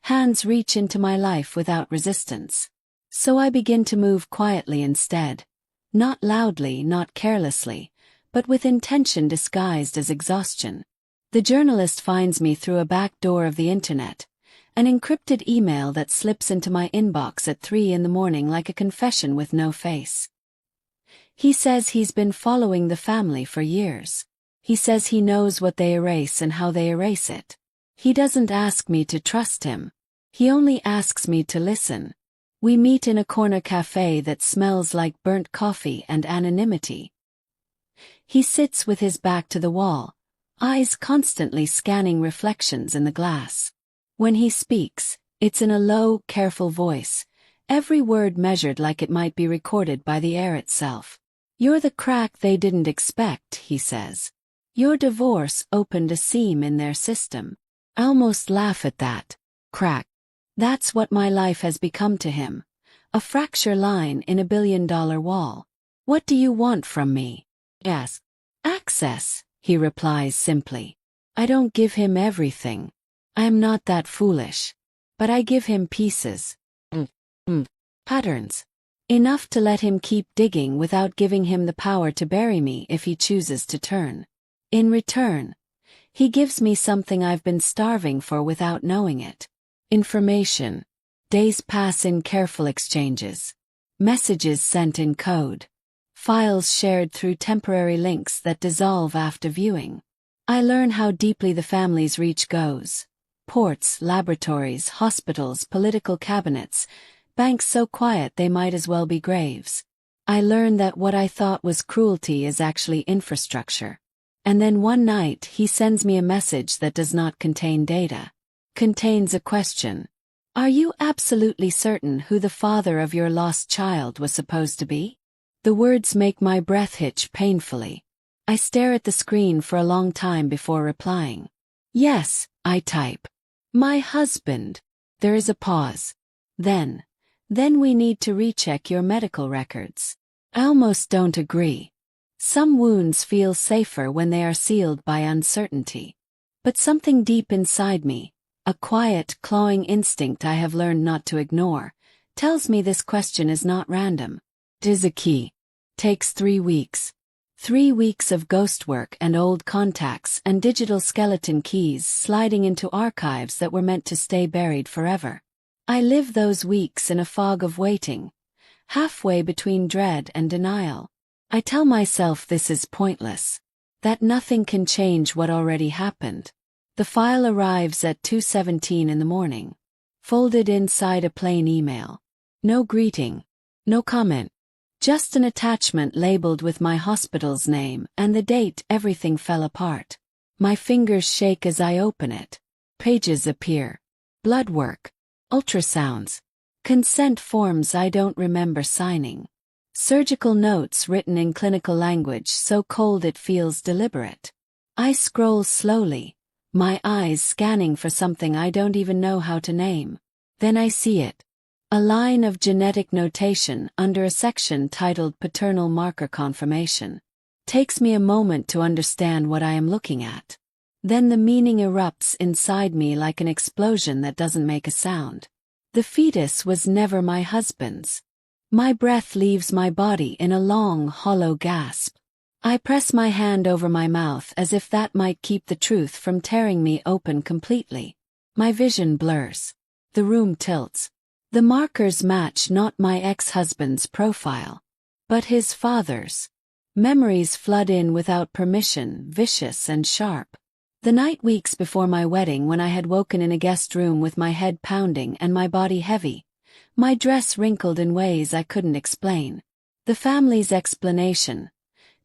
Speaker 1: Hands reach into my life without resistance. So I begin to move quietly instead. Not loudly, not carelessly, but with intention disguised as exhaustion. The journalist finds me through a back door of the internet, an encrypted email that slips into my inbox at 3 in the morning like a confession with no face. He says he's been following the family for years. He says he knows what they erase and how they erase it. He doesn't ask me to trust him. He only asks me to listen. We meet in a corner cafe that smells like burnt coffee and anonymity. He sits with his back to the wall, eyes constantly scanning reflections in the glass. When he speaks, it's in a low, careful voice, every word measured like it might be recorded by the air itself. "You're the crack they didn't expect," he says. "Your divorce opened a seam in their system." I almost laugh at that. Crack. That's what my life has become to him. A fracture line in a $1 billion wall. "What do you want from me?" "Yes." "Access," he replies simply. I don't give him everything. I am not that foolish. But I give him pieces. Patterns. Enough to let him keep digging without giving him the power to bury me if he chooses to turn. In return, he gives me something I've been starving for without knowing it. Information. Days pass in careful exchanges. Messages sent in code. Files shared through temporary links that dissolve after viewing. I learn how deeply the family's reach goes. Ports, laboratories, hospitals, political cabinets, banks so quiet they might as well be graves. I learn that what I thought was cruelty is actually infrastructure. And then one night he sends me a message that does not contain data. Contains a question. "Are you absolutely certain who the father of your lost child was supposed to be?" The words make my breath hitch painfully. I stare at the screen for a long time before replying. "Yes," I type. "My husband." There is a pause. Then we need to recheck your medical records." I almost don't agree. Some wounds feel safer when they are sealed by uncertainty. But something deep inside me, a quiet, clawing instinct I have learned not to ignore, tells me this question is not random. It is a key. Takes 3 weeks. 3 weeks of ghost work and old contacts and digital skeleton keys sliding into archives that were meant to stay buried forever. I live those weeks in a fog of waiting, halfway between dread and denial. I tell myself this is pointless, that nothing can change what already happened. The file arrives at 2:17 in the morning, folded inside a plain email. No greeting, no comment. Just an attachment labeled with my hospital's name and the date. Everything fell apart. My fingers shake as I open it. Pages appear. Blood work. Ultrasounds. Consent forms I don't remember signing. Surgical notes written in clinical language so cold it feels deliberate. I scroll slowly, my eyes scanning for something I don't even know how to name. Then I see it. A line of genetic notation under a section titled Paternal Marker Confirmation. Takes me a moment to understand what I am looking at. Then the meaning erupts inside me like an explosion that doesn't make a sound. The fetus was never my husband's. My breath leaves my body in a long, hollow gasp. I press my hand over my mouth as if that might keep the truth from tearing me open completely. My vision blurs. The room tilts. The markers match not my ex-husband's profile, but his father's. Memories flood in without permission, vicious and sharp. The night weeks before my wedding, when I had woken in a guest room with my head pounding and my body heavy, my dress wrinkled in ways I couldn't explain. The family's explanation.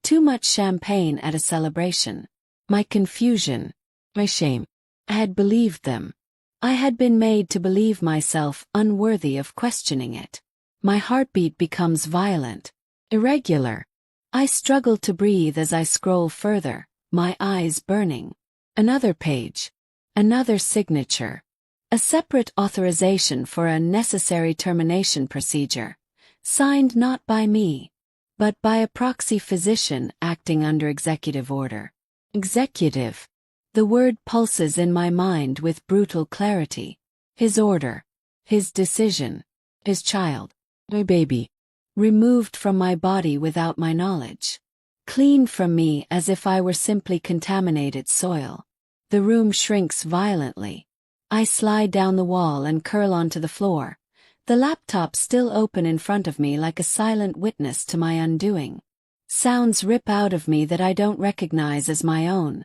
Speaker 1: Too much champagne at a celebration. My confusion. My shame. I had believed them. I had been made to believe myself unworthy of questioning it. My heartbeat becomes violent, irregular. I struggle to breathe as I scroll further, my eyes burning. Another page. Another signature. A separate authorization for a necessary termination procedure. Signed not by me, but by a proxy physician acting under executive order. Executive. The word pulses in my mind with brutal clarity. His order. His decision. His child. My baby. Removed from my body without my knowledge. Cleaned from me as if I were simply contaminated soil. The room shrinks violently. I slide down the wall and curl onto the floor, the laptop still open in front of me like a silent witness to my undoing. Sounds rip out of me that I don't recognize as my own.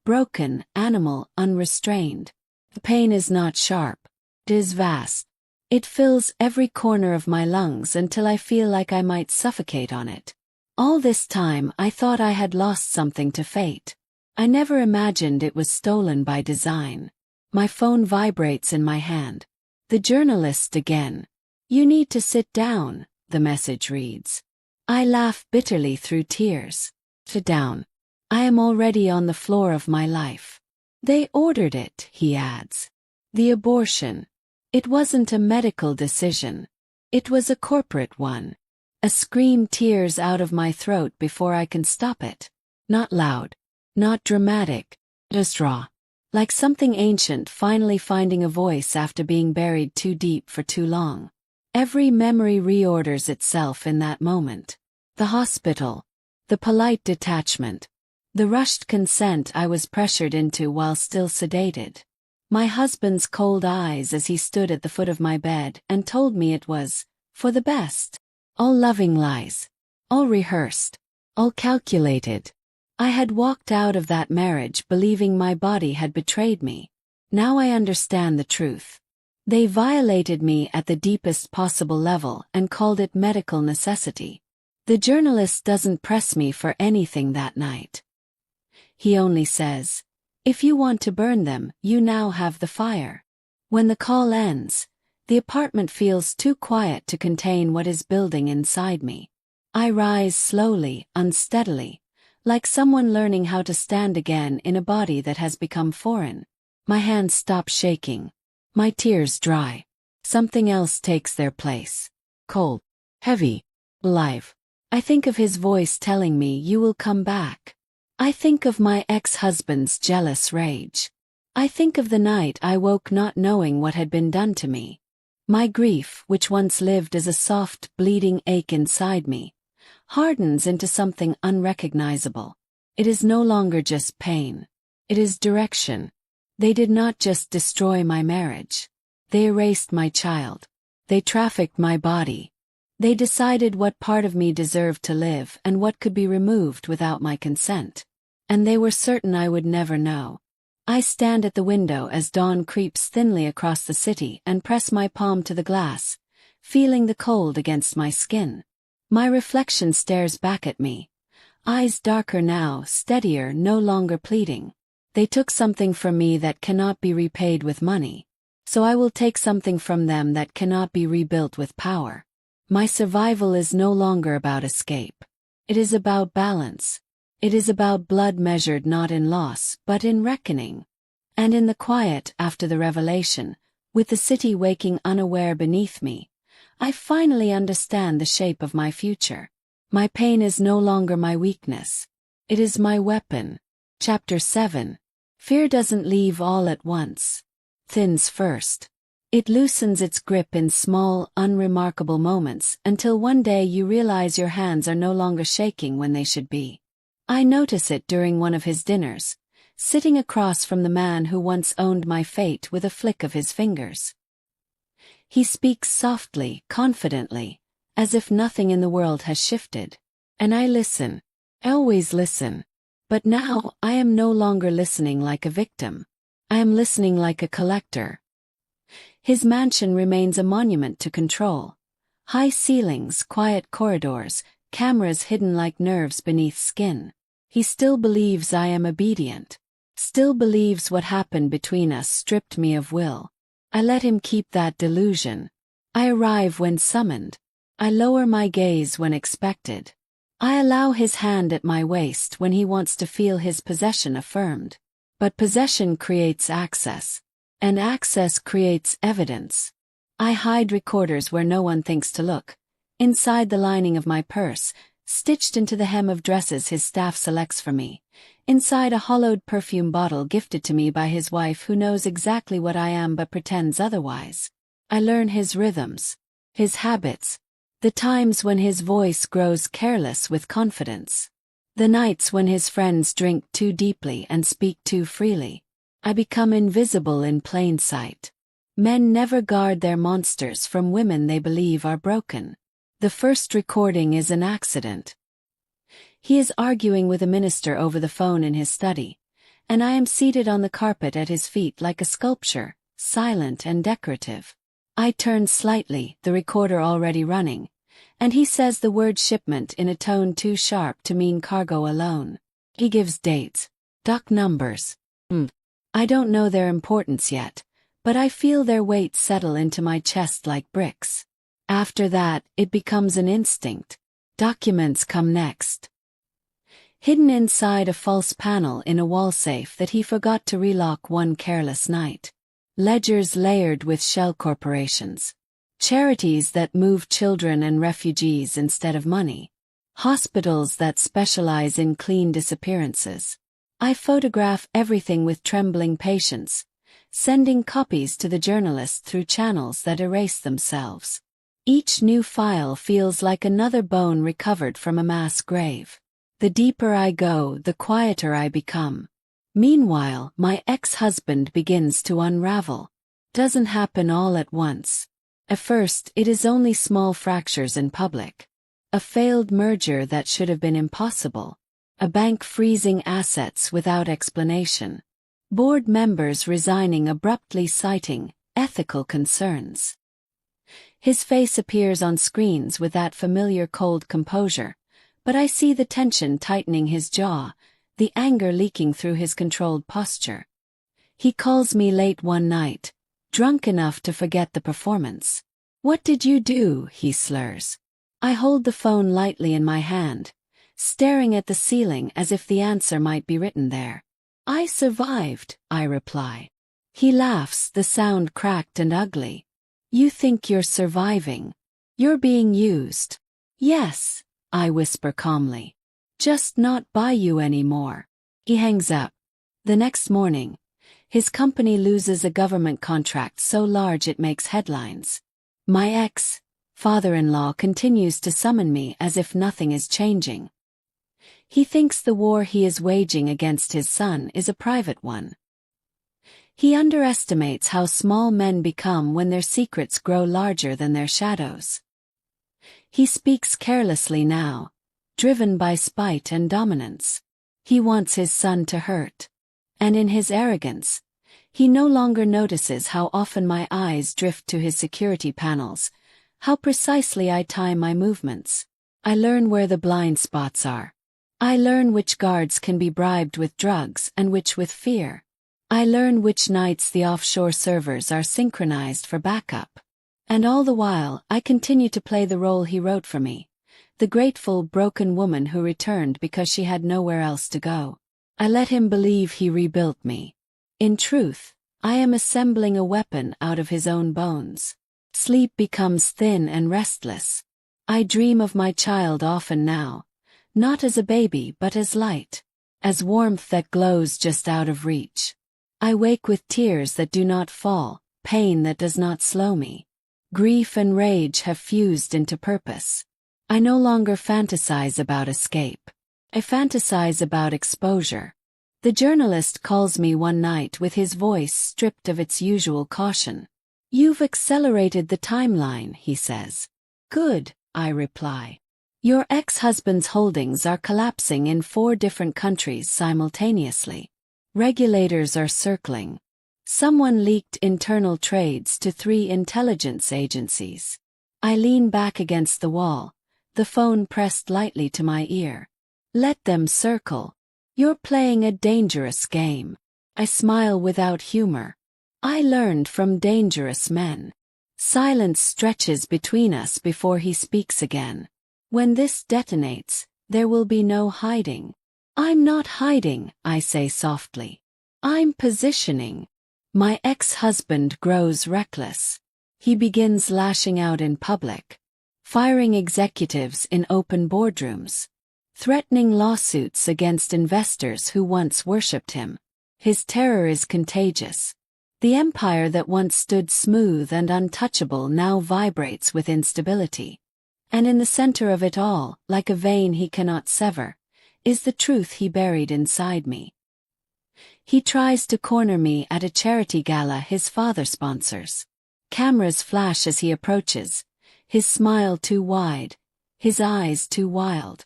Speaker 1: Broken, animal, unrestrained. The pain is not sharp. It is vast. It fills every corner of my lungs until I feel like I might suffocate on it. All this time I thought I had lost something to fate. I never imagined it was stolen by design. My phone vibrates in my hand. The journalist again. You need to sit down, the message reads. I laugh bitterly through tears. Sit down. I am already on the floor of my life. They ordered it, he adds. The abortion. It wasn't a medical decision. It was a corporate one. A scream tears out of my throat before I can stop it. Not loud. Not dramatic. Just raw. Like something ancient finally finding a voice after being buried too deep for too long. Every memory reorders itself in that moment. The hospital. The polite detachment. The rushed consent I was pressured into while still sedated. My husband's cold eyes as he stood at the foot of my bed and told me it was for the best. All loving lies. All rehearsed. All calculated. I had walked out of that marriage believing my body had betrayed me. Now I understand the truth. They violated me at the deepest possible level and called it medical necessity. The journalist doesn't press me for anything that night. He only says, if you want to burn them, you now have the fire. When the call ends, the apartment feels too quiet to contain what is building inside me. I rise slowly, unsteadily, like someone learning how to stand again in a body that has become foreign. My hands stop shaking. My tears dry. Something else takes their place. Cold. Heavy. Alive. I think of his voice telling me you will come back. I think of my ex-husband's jealous rage. I think of the night I woke not knowing what had been done to me. My grief, which once lived as a soft, bleeding ache inside me, hardens into something unrecognizable. It is no longer just pain. It is direction. They did not just destroy my marriage. They erased my child. They trafficked my body. They decided what part of me deserved to live and what could be removed without my consent. And they were certain I would never know. I stand at the window as dawn creeps thinly across the city and press my palm to the glass, feeling the cold against my skin. My reflection stares back at me. Eyes darker now, steadier, no longer pleading. They took something from me that cannot be repaid with money. So I will take something from them that cannot be rebuilt with power. My survival is no longer about escape. It is about balance. It is about blood measured not in loss, but in reckoning. And in the quiet after the revelation, with the city waking unaware beneath me, I finally understand the shape of my future. My pain is no longer my weakness. It is my weapon. Chapter 7. Fear doesn't leave all at once. Thins first. It loosens its grip in small, unremarkable moments until one day you realize your hands are no longer shaking when they should be. I notice it during one of his dinners, sitting across from the man who once owned my fate with a flick of his fingers. He speaks softly, confidently, as if nothing in the world has shifted. And I listen. I always listen. But now I am no longer listening like a victim. I am listening like a collector. His mansion remains a monument to control. High ceilings, quiet corridors, cameras hidden like nerves beneath skin. He still believes I am obedient. Still believes what happened between us stripped me of will. I let him keep that delusion. I arrive when summoned. I lower my gaze when expected. I allow his hand at my waist when he wants to feel his possession affirmed. But possession creates access. And access creates evidence. I hide recorders where no one thinks to look. Inside the lining of my purse, stitched into the hem of dresses his staff selects for me. inside a hollowed perfume bottle gifted to me by his wife who knows exactly what I am but pretends otherwise. I learn his rhythms, his habits, the times when his voice grows careless with confidence, the nights when his friends drink too deeply and speak too freely. I become invisible in plain sight. Men never guard their monsters from women they believe are broken. The first recording is an accident. He is arguing with a minister over the phone in his study, and I am seated on the carpet at his feet like a sculpture, silent and decorative. I turn slightly, the recorder already running, and he says the word shipment in a tone too sharp to mean cargo alone. He gives dates, dock numbers. I don't know their importance yet, but I feel their weight settle into my chest like bricks. After that, it becomes an instinct. Documents come next. Hidden inside a false panel in a wall safe that he forgot to relock one careless night. Ledgers layered with shell corporations. Charities that move children and refugees instead of money. Hospitals that specialize in clean disappearances. I photograph everything with trembling patience, sending copies to the journalist through channels that erase themselves. Each new file feels like another bone recovered from a mass grave. The deeper I go, the quieter I become. Meanwhile, my ex-husband begins to unravel. Doesn't happen all at once. At first, it is only small fractures in public. A failed merger that should have been impossible. A bank freezing assets without explanation. Board members resigning abruptly citing ethical concerns. His face appears on screens with that familiar cold composure, but I see the tension tightening his jaw, the anger leaking through his controlled posture. He calls me late one night, drunk enough to forget the performance. "What did you do?" he slurs. I hold the phone lightly in my hand, staring at the ceiling as if the answer might be written there. "I survived," I reply. He laughs, the sound cracked and ugly. "You think you're surviving? You're being used." "Yes," I whisper calmly. "Just not by you anymore." He hangs up. The next morning, his company loses a government contract so large it makes headlines. My ex-father-in-law continues to summon me as if nothing is changing. He thinks the war he is waging against his son is a private one. He underestimates how small men become when their secrets grow larger than their shadows. He speaks carelessly now, driven by spite and dominance. He wants his son to hurt. And in his arrogance, he no longer notices how often my eyes drift to his security panels, how precisely I time my movements. I learn where the blind spots are. I learn which guards can be bribed with drugs and which with fear. I learn which nights the offshore servers are synchronized for backup. And all the while, I continue to play the role he wrote for me, the grateful, broken woman who returned because she had nowhere else to go. I let him believe he rebuilt me. In truth, I am assembling a weapon out of his own bones. Sleep becomes thin and restless. I dream of my child often now, not as a baby but as light, as warmth that glows just out of reach. I wake with tears that do not fall, pain that does not slow me. Grief and rage have fused into purpose. I no longer fantasize about escape. I fantasize about exposure. The journalist calls me one night with his voice stripped of its usual caution. "You've accelerated the timeline," he says. "Good," I reply. "Your ex-husband's holdings are collapsing in 4 different countries simultaneously. Regulators are circling. Someone leaked internal trades to 3 intelligence agencies." I lean back against the wall, the phone pressed lightly to my ear. "Let them circle. You're playing a dangerous game." I smile without humor. I learned from dangerous men. Silence stretches between us before he speaks again. "When this detonates, there will be no hiding." "I'm not hiding," I say softly. "I'm positioning." My ex-husband grows reckless. He begins lashing out in public, firing executives in open boardrooms, threatening lawsuits against investors who once worshipped him. His terror is contagious. The empire that once stood smooth and untouchable now vibrates with instability. And in the center of it all, like a vein he cannot sever, is the truth he buried inside me. He tries to corner me at a charity gala his father sponsors. Cameras flash as he approaches, his smile too wide, his eyes too wild.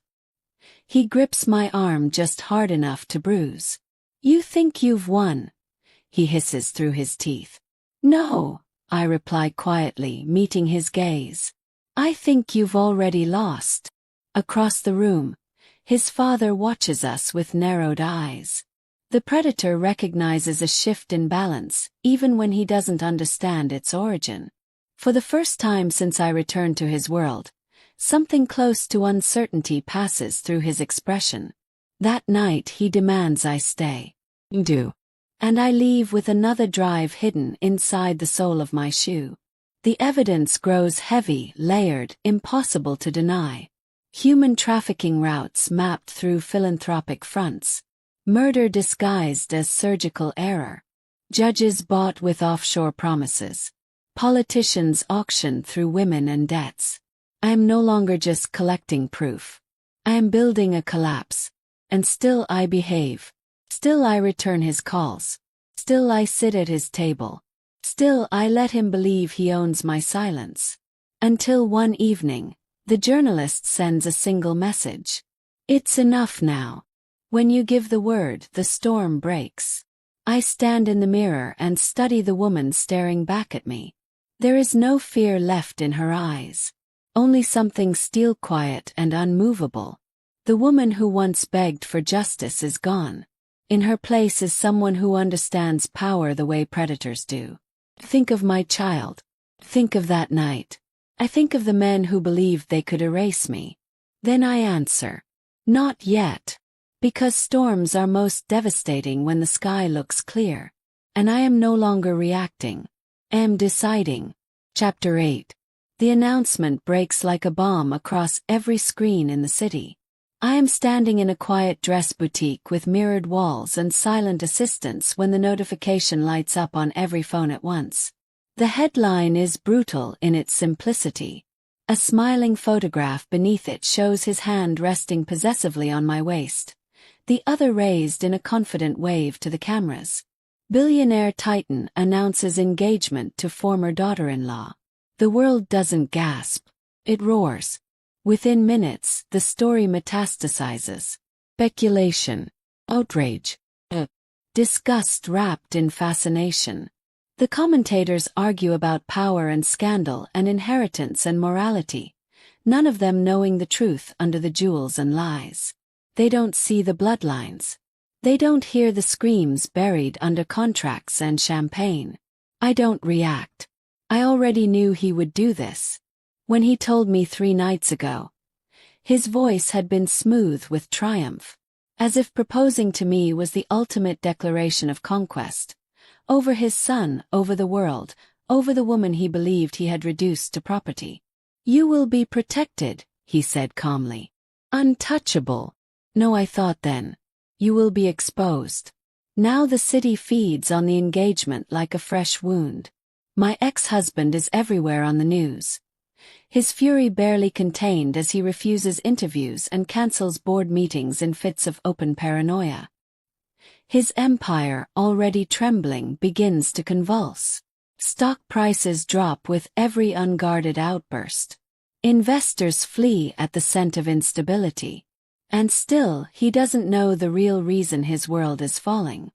Speaker 1: He grips my arm just hard enough to bruise. "You think you've won?" he hisses through his teeth. "No," I reply quietly, meeting his gaze. "I think you've already lost." Across the room, his father watches us with narrowed eyes. The predator recognizes a shift in balance, even when he doesn't understand its origin. For the first time since I returned to his world, something close to uncertainty passes through his expression. That night he demands I stay. Do. And I leave with another drive hidden inside the sole of my shoe. The evidence grows heavy, layered, impossible to deny. Human trafficking routes mapped through philanthropic fronts. Murder disguised as surgical error. Judges bought with offshore promises. Politicians auctioned through women and debts. I am no longer just collecting proof. I am building a collapse. And still I behave. Still I return his calls. Still I sit at his table. Still I let him believe he owns my silence. Until one evening, the journalist sends a single message. "It's enough now. When you give the word, the storm breaks." I stand in the mirror and study the woman staring back at me. There is no fear left in her eyes. Only something steel quiet and unmovable. The woman who once begged for justice is gone. In her place is someone who understands power the way predators do. Think of my child. Think of that night. I think of the men who believed they could erase me. Then I answer, not yet. Because storms are most devastating when the sky looks clear. And I am no longer reacting. I am deciding. Chapter 8. The announcement breaks like a bomb across every screen in the city. I am standing in a quiet dress boutique with mirrored walls and silent assistants when the notification lights up on every phone at once. The headline is brutal in its simplicity. A smiling photograph beneath it shows his hand resting possessively on my waist, the other raised in a confident wave to the cameras. Billionaire titan announces engagement to former daughter-in-law. The world doesn't gasp. It roars. Within minutes, the story metastasizes. Speculation. Outrage. Disgust wrapped in fascination. The commentators argue about power and scandal and inheritance and morality, none of them knowing the truth under the jewels and lies. They don't see the bloodlines. They don't hear the screams buried under contracts and champagne. I don't react. I already knew he would do this. When he told me 3 nights ago, his voice had been smooth with triumph, as if proposing to me was the ultimate declaration of conquest. Over his son, over the world, over the woman he believed he had reduced to property. "You will be protected," he said calmly. "Untouchable." No, I thought then. You will be exposed. Now the city feeds on the engagement like a fresh wound. My ex-husband is everywhere on the news. His fury barely contained as he refuses interviews and cancels board meetings in fits of open paranoia. His empire, already trembling, begins to convulse. Stock prices drop with every unguarded outburst. Investors flee at the scent of instability. And still, he doesn't know the real reason his world is falling.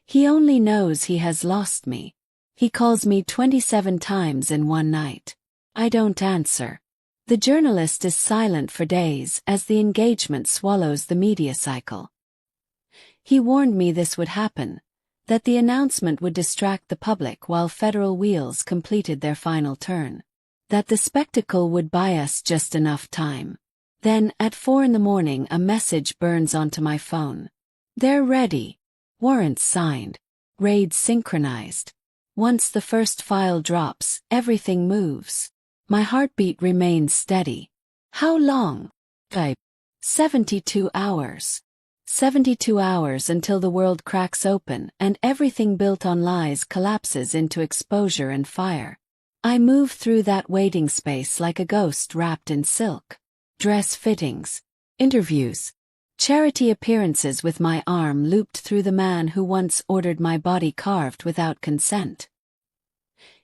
Speaker 1: He only knows he has lost me. He calls me 27 times in one night. I don't answer. The journalist is silent for days as the engagement swallows the media cycle. He warned me this would happen, that the announcement would distract the public while federal wheels completed their final turn, that the spectacle would buy us just enough time. Then, at 4 a.m, a message burns onto my phone. They're ready. Warrants signed. Raids synchronized. Once the first file drops, everything moves. My heartbeat remains steady. How long? Type. 72 hours. 72 hours until the world cracks open and everything built on lies collapses into exposure and fire. I move through that waiting space like a ghost wrapped in silk. Dress fittings, interviews, charity appearances with my arm looped through the man who once ordered my body carved without consent.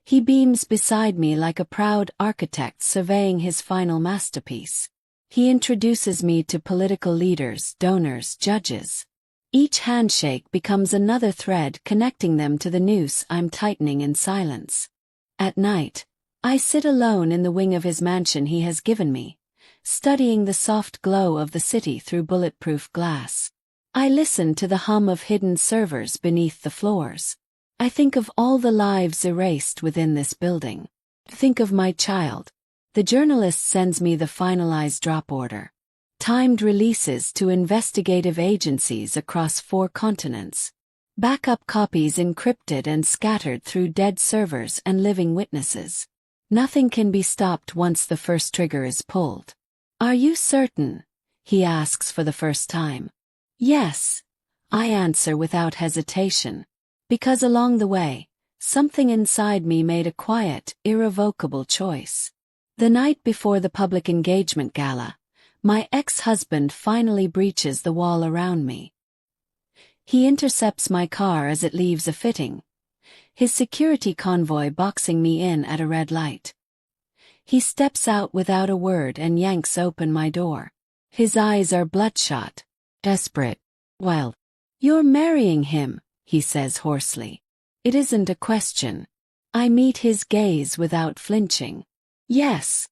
Speaker 1: He beams beside me like a proud architect surveying his final masterpiece. He introduces me to political leaders, donors, judges. Each handshake becomes another thread connecting them to the noose I'm tightening in silence. At night, I sit alone in the wing of his mansion he has given me, studying the soft glow of the city through bulletproof glass. I listen to the hum of hidden servers beneath the floors. I think of all the lives erased within this building. Think of my child. The journalist sends me the finalized drop order. Timed releases to investigative agencies across 4 continents. Backup copies encrypted and scattered through dead servers and living witnesses. Nothing can be stopped once the first trigger is pulled. Are you certain? He asks for the first time. Yes, I answer without hesitation. Because along the way, something inside me made a quiet, irrevocable choice. The night before the public engagement gala, my ex-husband finally breaches the wall around me. He intercepts my car as it leaves a fitting, his security convoy boxing me in at a red light. He steps out without a word and yanks open my door. His eyes are bloodshot, desperate, wild. You're marrying him, he says hoarsely. It isn't a question. I meet his gaze without flinching. Yes.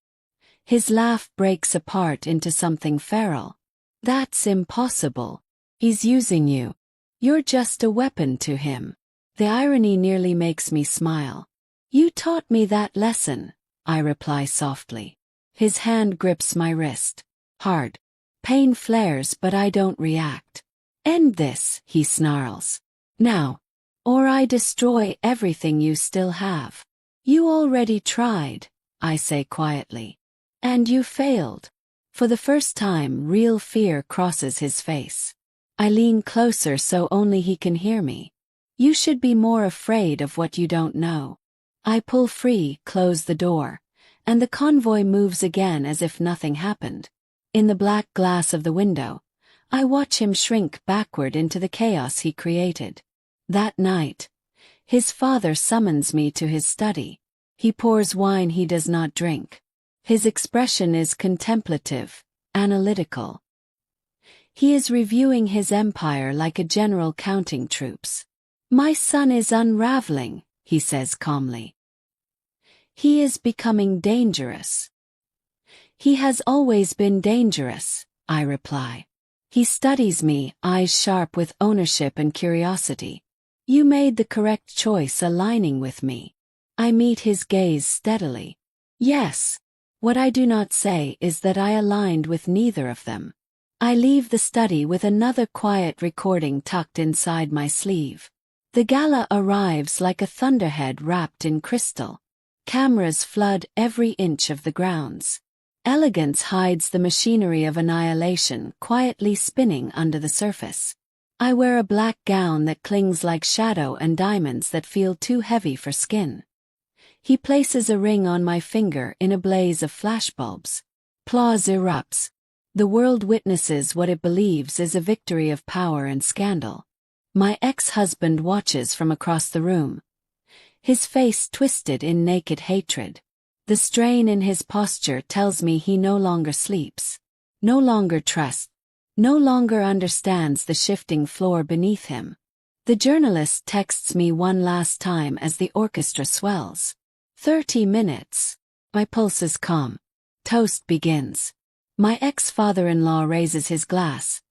Speaker 1: His laugh breaks apart into something feral. That's impossible. He's using you. You're just a weapon to him. The irony nearly makes me smile. You taught me that lesson, I reply softly. His hand grips my wrist. Hard. Pain flares but I don't react. End this, he snarls. Now. Or I destroy everything you still have. You already tried, I say quietly. And you failed. For the first time, real fear crosses his face. I lean closer so only he can hear me. You should be more afraid of what you don't know. I pull free, close the door, and the convoy moves again as if nothing happened. In the black glass of the window, I watch him shrink backward into the chaos he created. That night, his father summons me to his study. He pours wine he does not drink. His expression is contemplative, analytical. He is reviewing his empire like a general counting troops. My son is unraveling, he says calmly. He is becoming dangerous. He has always been dangerous, I reply. He studies me, eyes sharp with ownership and curiosity. You made the correct choice aligning with me. I meet his gaze steadily. Yes. What I do not say is that I aligned with neither of them. I leave the study with another quiet recording tucked inside my sleeve. The gala arrives like a thunderhead wrapped in crystal. Cameras flood every inch of the grounds. Elegance hides the machinery of annihilation quietly spinning under the surface. I wear a black gown that clings like shadow and diamonds that feel too heavy for skin. He places a ring on my finger in a blaze of flashbulbs. Applause erupts. The world witnesses what it believes is a victory of power and scandal. My ex-husband watches from across the room, his face twisted in naked hatred. The strain in his posture tells me he no longer sleeps, no longer trusts, no longer understands the shifting floor beneath him. The journalist texts me one last time as the orchestra swells. 30 minutes. My pulse is calm. Toast begins. My ex-father-in-law raises his glass,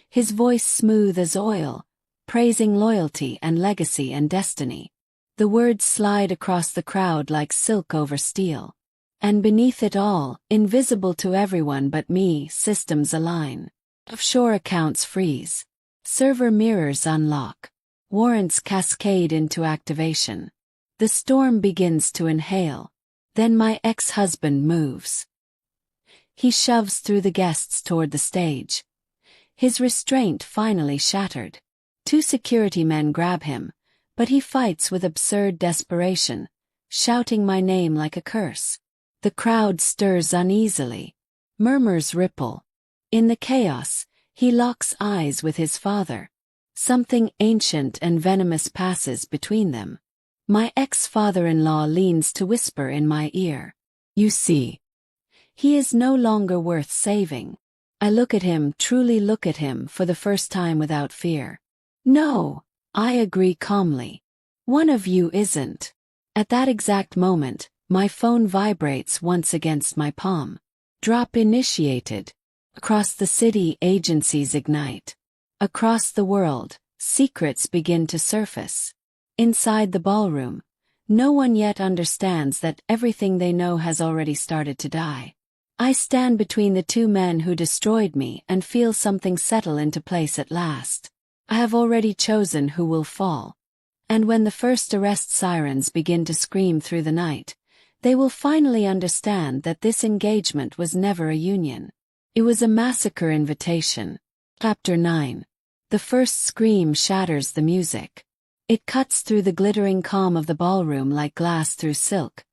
Speaker 1: his voice smooth as oil, praising loyalty and legacy and destiny. The words slide across the crowd like silk over steel. And beneath it all, invisible to everyone but me, systems align. Offshore accounts freeze. Server mirrors unlock. Warrants cascade into activation. The storm begins to inhale. Then my ex-husband moves. He shoves through the guests toward the stage. His restraint finally shattered. Two security men grab him, but he fights with absurd desperation, shouting my name like a curse. The crowd stirs uneasily. Murmurs ripple. In the chaos, he locks eyes with his father. Something ancient and venomous passes between them. My ex-father-in-law leans to whisper in my ear. You see, he is no longer worth saving. I look at him, truly look at him for the first time without fear. No, I agree calmly. One of you isn't. At that exact moment, my phone vibrates once against my palm. Drop initiated. Across the city, agencies ignite. Across the world, secrets begin to surface. Inside the ballroom, no one yet understands that everything they know has already started to die. I stand between the two men who destroyed me and feel something settle into place at last. I have already chosen who will fall. And when the first arrest sirens begin to scream through the night, they will finally understand that this engagement was never a union. It was a massacre invitation. Chapter 9. The first scream shatters the music. It cuts through the glittering calm of the ballroom like glass through silk,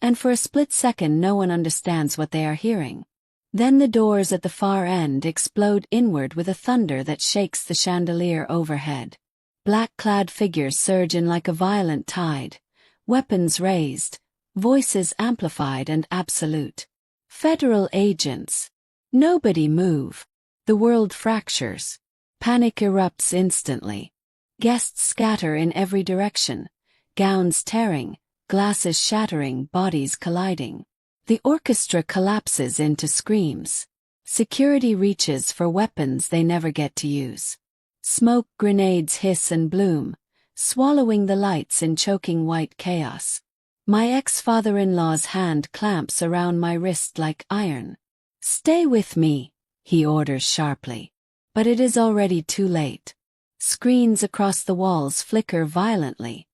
Speaker 1: and for a split second no one understands what they are hearing. Then the doors at the far end explode inward with a thunder that shakes the chandelier overhead. Black-clad figures surge in like a violent tide, weapons raised, voices amplified and absolute. Federal agents. Nobody move. The world fractures. Panic erupts instantly. Guests scatter in every direction, gowns tearing, glasses shattering, bodies colliding. The orchestra collapses into screams. Security reaches for weapons they never get to use. Smoke grenades hiss and bloom, swallowing the lights in choking white chaos. My ex-father-in-law's hand clamps around my wrist like iron. Stay with me, he orders sharply. But it is already too late. Screens across the walls flicker violently,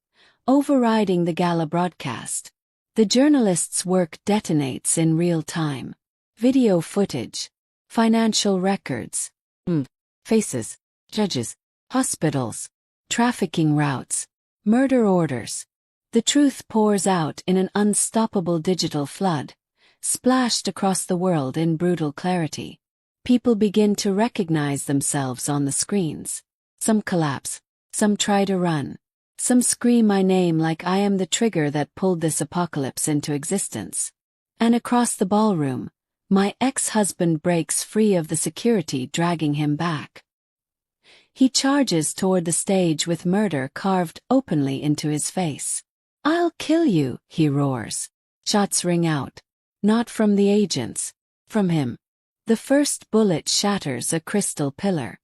Speaker 1: overriding the gala broadcast. The journalist's work detonates in real time. Video footage, financial records, faces, judges, hospitals, trafficking routes, murder orders. The truth pours out in an unstoppable digital flood, splashed across the world in brutal clarity. People begin to recognize themselves on the screens. Some collapse, some try to run, some scream my name like I am the trigger that pulled this apocalypse into existence. And across the ballroom, my ex-husband breaks free of the security dragging him back. He charges toward the stage with murder carved openly into his face. I'll kill you, he roars. Shots ring out. Not from the agents, from him. The first bullet shatters a crystal pillar.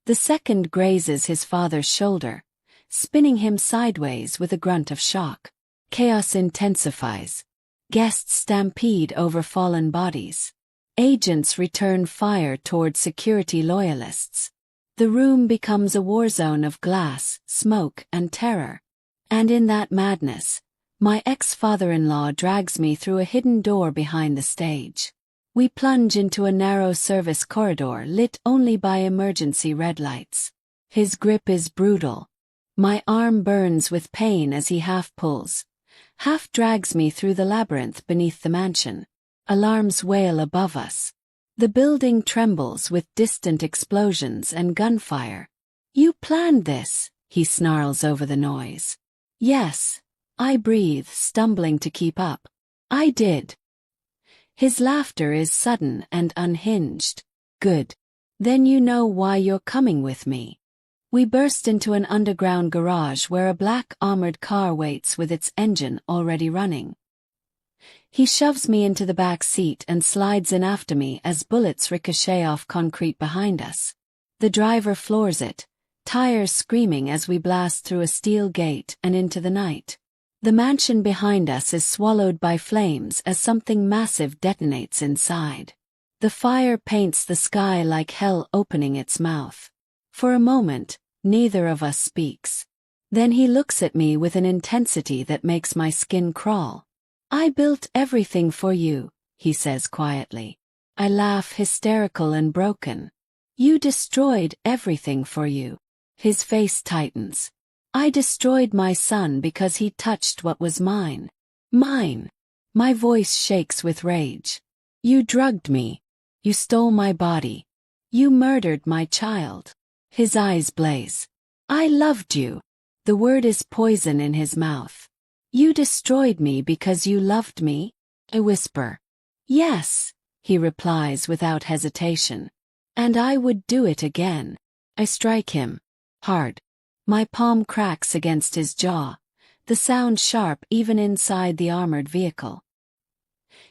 Speaker 1: The second grazes his father's shoulder, spinning him sideways with a grunt of shock. Chaos intensifies. Guests stampede over fallen bodies. Agents return fire toward security loyalists. The room becomes a war zone of glass, smoke, and terror. And in that madness, my ex-father-in-law drags me through a hidden door behind the stage. We plunge into a narrow service corridor lit only by emergency red lights. His grip is brutal. My arm burns with pain as he half pulls, half drags me through the labyrinth beneath the mansion. Alarms wail above us. The building trembles with distant explosions and gunfire. You planned this, he snarls over the noise. Yes, I breathe, stumbling to keep up. I did. His laughter is sudden and unhinged. Good. Then you know why you're coming with me. We burst into an underground garage where a black armored car waits with its engine already running. He shoves me into the back seat and slides in after me as bullets ricochet off concrete behind us. The driver floors it, tires screaming as we blast through a steel gate and into the night. The mansion behind us is swallowed by flames as something massive detonates inside. The fire paints the sky like hell opening its mouth. For a moment, neither of us speaks. Then he looks at me with an intensity that makes my skin crawl. I built everything for you, he says quietly. I laugh, hysterical and broken. You destroyed everything for you. His face tightens. I destroyed my son because he touched what was mine. Mine. My voice shakes with rage. You drugged me. You stole my body. You murdered my child. His eyes blaze. I loved you. The word is poison in his mouth. You destroyed me because you loved me? I whisper. Yes, he replies without hesitation. And I would do it again. I strike him. Hard. My palm cracks against his jaw, the sound sharp even inside the armored vehicle.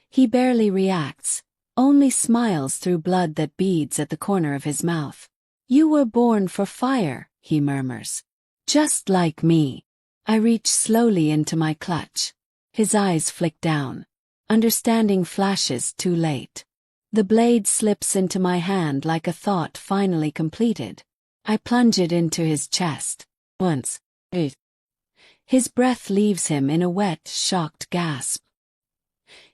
Speaker 1: He barely reacts, only smiles through blood that beads at the corner of his mouth. You were born for fire, he murmurs. Just like me. I reach slowly into my clutch. His eyes flick down. Understanding flashes too late. The blade slips into my hand like a thought finally completed. I plunge it into his chest. Once. His breath leaves him in a wet, shocked gasp.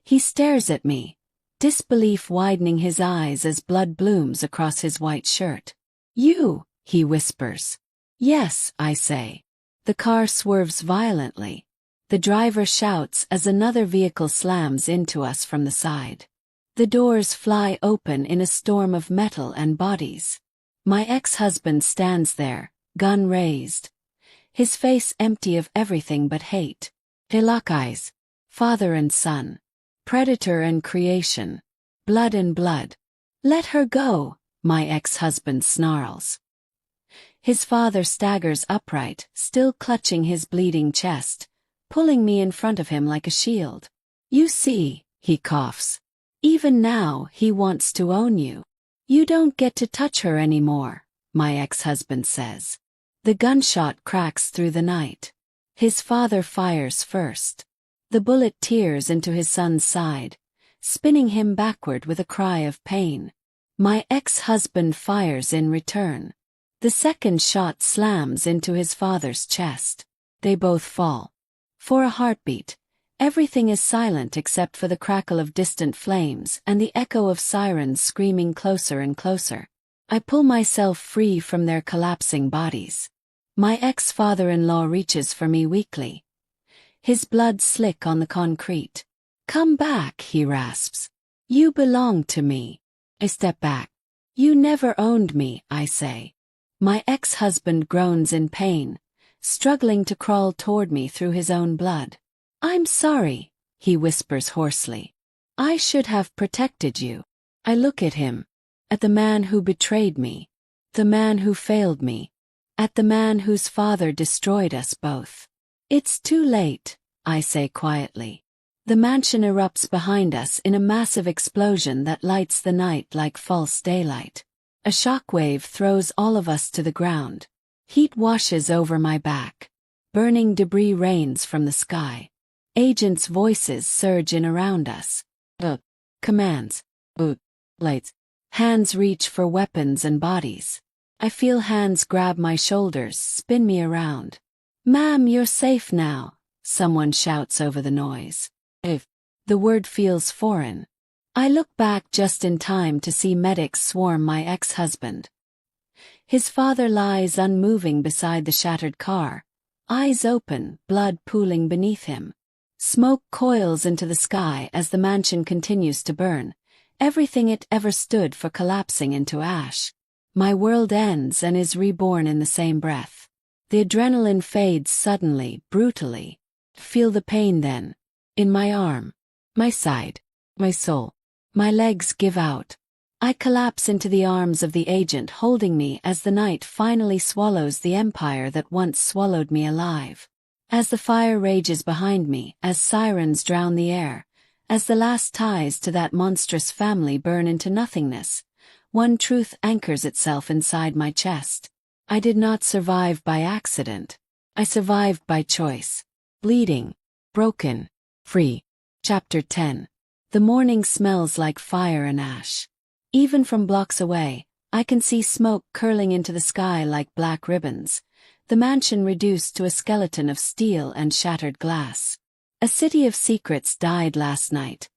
Speaker 1: He stares at me, disbelief widening his eyes as blood blooms across his white shirt. You, he whispers. Yes, I say. The car swerves violently. The driver shouts as another vehicle slams into us from the side. The doors fly open in a storm of metal and bodies. My ex-husband stands there, gun raised. His face empty of everything but hate. They lock eyes. Father and son. Predator and creation. Blood and blood. Let her go, my ex-husband snarls. His father staggers upright, still clutching his bleeding chest, pulling me in front of him like a shield. You see, he coughs. Even now he wants to own you. You don't get to touch her anymore, my ex-husband says. The gunshot cracks through the night. His father fires first. The bullet tears into his son's side, spinning him backward with a cry of pain. My ex-husband fires in return. The second shot slams into his father's chest. They both fall. For a heartbeat, everything is silent except for the crackle of distant flames and the echo of sirens screaming closer and closer. I pull myself free from their collapsing bodies. My ex-father-in-law reaches for me weakly. His blood slick on the concrete. Come back, he rasps. You belong to me. I step back. You never owned me, I say. My ex-husband groans in pain, struggling to crawl toward me through his own blood. I'm sorry, he whispers hoarsely. I should have protected you. I look at him, at the man who betrayed me, the man who failed me, at the man whose father destroyed us both. It's too late, I say quietly. The mansion erupts behind us in a massive explosion that lights the night like false daylight. A shockwave throws all of us to the ground. Heat washes over my back. Burning debris rains from the sky. Agents' voices surge in around us. Commands. Lights. Hands reach for weapons and bodies. I feel hands grab my shoulders, spin me around. Ma'am, you're safe now, someone shouts over the noise. If the word feels foreign. I look back just in time to see medics swarm my ex-husband. His father lies unmoving beside the shattered car, eyes open, blood pooling beneath him. Smoke coils into the sky as the mansion continues to burn, everything it ever stood for collapsing into ash. My world ends and is reborn in the same breath. The adrenaline fades suddenly, brutally. Feel the pain then. In my arm. My side. My soul. My legs give out. I collapse into the arms of the agent holding me as the night finally swallows the empire that once swallowed me alive. As the fire rages behind me, as sirens drown the air, as the last ties to that monstrous family burn into nothingness, one truth anchors itself inside my chest. I did not survive by accident. I survived by choice. Bleeding. Broken. Free. Chapter 10. The morning smells like fire and ash. Even from blocks away, I can see smoke curling into the sky like black ribbons, the mansion reduced to a skeleton of steel and shattered glass. A city of secrets died last night,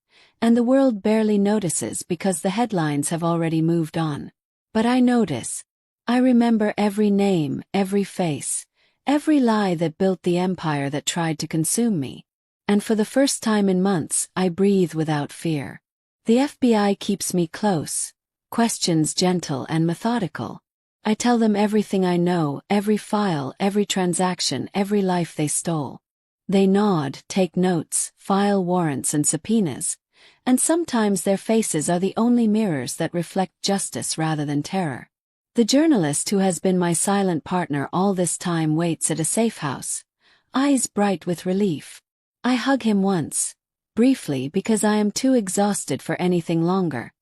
Speaker 1: And the world barely notices because the headlines have already moved on. But I notice. I remember every name, every face, every lie that built the empire that tried to consume me. And for the first time in months, I breathe without fear. The FBI keeps me close, questions gentle and methodical. I tell them everything I know, every file, every transaction, every life they stole. They nod, take notes, file warrants and subpoenas, and sometimes their faces are the only mirrors that reflect justice rather than terror. The journalist who has been my silent partner all this time waits at a safe house, eyes bright with relief. I hug him once, briefly because I am too exhausted for anything longer,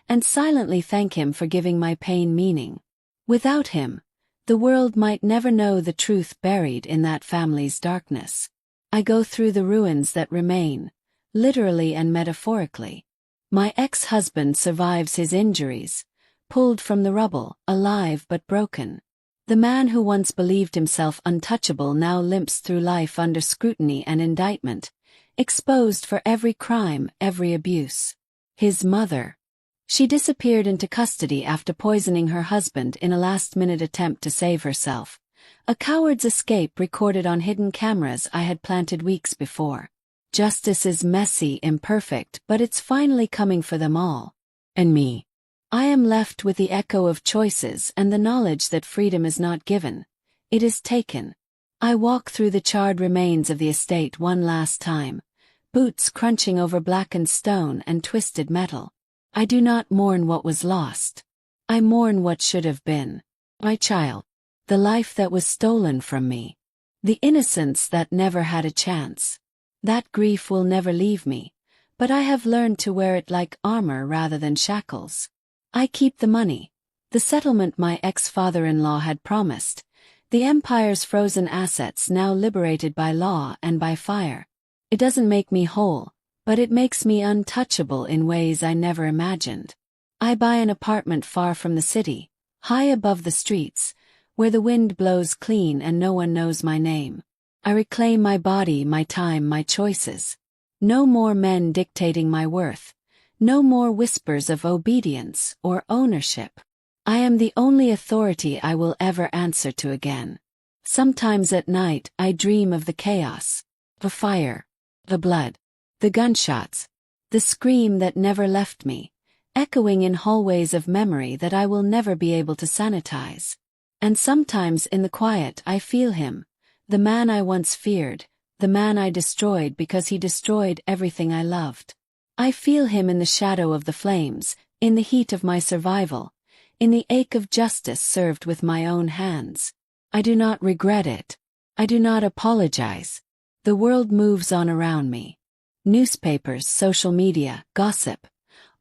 Speaker 1: and silently thank him for giving my pain meaning. Without him, the world might never know the truth buried in that family's darkness. I go through the ruins that remain, literally and metaphorically. My ex-husband survives his injuries, pulled from the rubble, alive but broken. The man who once believed himself untouchable now limps through life under scrutiny and indictment, exposed for every crime, every abuse. His mother. She disappeared into custody after poisoning her husband in a last-minute attempt to save herself. A coward's escape recorded on hidden cameras I had planted weeks before. Justice is messy, imperfect, but it's finally coming for them all. And me. I am left with the echo of choices and the knowledge that freedom is not given, it is taken. I walk through the charred remains of the estate one last time, boots crunching over blackened stone and twisted metal. I do not mourn what was lost. I mourn what should have been. My child. The life that was stolen from me. The innocence that never had a chance. That grief will never leave me, but I have learned to wear it like armor rather than shackles. I keep the money, the settlement my ex-father-in-law had promised, the empire's frozen assets now liberated by law and by fire. It doesn't make me whole, but it makes me untouchable in ways I never imagined. I buy an apartment far from the city, high above the streets, where the wind blows clean and no one knows my name. I reclaim my body, my time, my choices. No more men dictating my worth. No more whispers of obedience or ownership. I am the only authority I will ever answer to again. Sometimes at night I dream of the chaos, the fire, the blood, the gunshots, the scream that never left me, echoing in hallways of memory that I will never be able to sanitize. And sometimes in the quiet I feel him, the man I once feared, the man I destroyed because he destroyed everything I loved. I feel him in the shadow of the flames, in the heat of my survival, in the ache of justice served with my own hands. I do not regret it. I do not apologize. The world moves on around me. Newspapers, social media, gossip.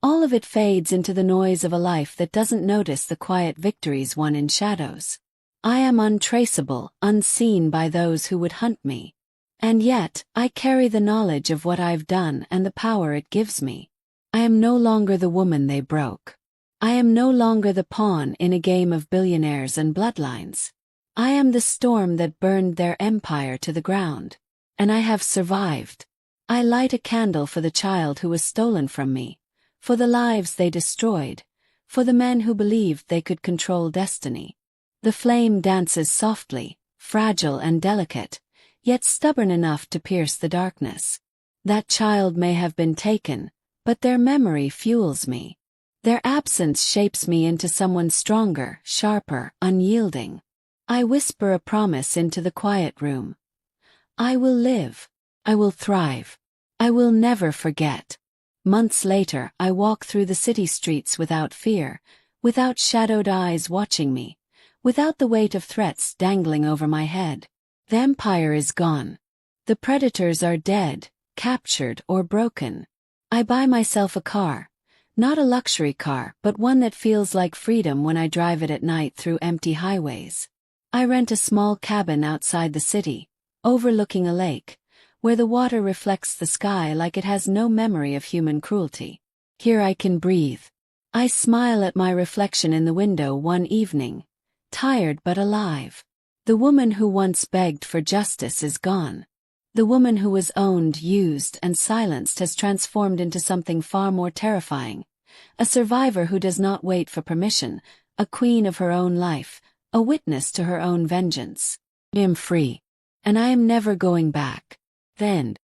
Speaker 1: All of it fades into the noise of a life that doesn't notice the quiet victories won in shadows. I am untraceable, unseen by those who would hunt me. And yet, I carry the knowledge of what I've done and the power it gives me. I am no longer the woman they broke. I am no longer the pawn in a game of billionaires and bloodlines. I am the storm that burned their empire to the ground. And I have survived. I light a candle for the child who was stolen from me, for the lives they destroyed, for the men who believed they could control destiny. The flame dances softly, fragile and delicate, yet stubborn enough to pierce the darkness. That child may have been taken, but their memory fuels me. Their absence shapes me into someone stronger, sharper, unyielding. I whisper a promise into the quiet room. I will live. I will thrive. I will never forget. Months later, I walk through the city streets without fear, without shadowed eyes watching me, without the weight of threats dangling over my head. The empire is gone. The predators are dead, captured or broken. I buy myself a car. Not a luxury car, but one that feels like freedom when I drive it at night through empty highways. I rent a small cabin outside the city, overlooking a lake, where the water reflects the sky like it has no memory of human cruelty. Here I can breathe. I smile at my reflection in the window one evening, tired but alive. The woman who once begged for justice is gone. The woman who was owned, used, and silenced has transformed into something far more terrifying. A survivor who does not wait for permission, a queen of her own life, a witness to her own vengeance. I am free. And I am never going back. The end.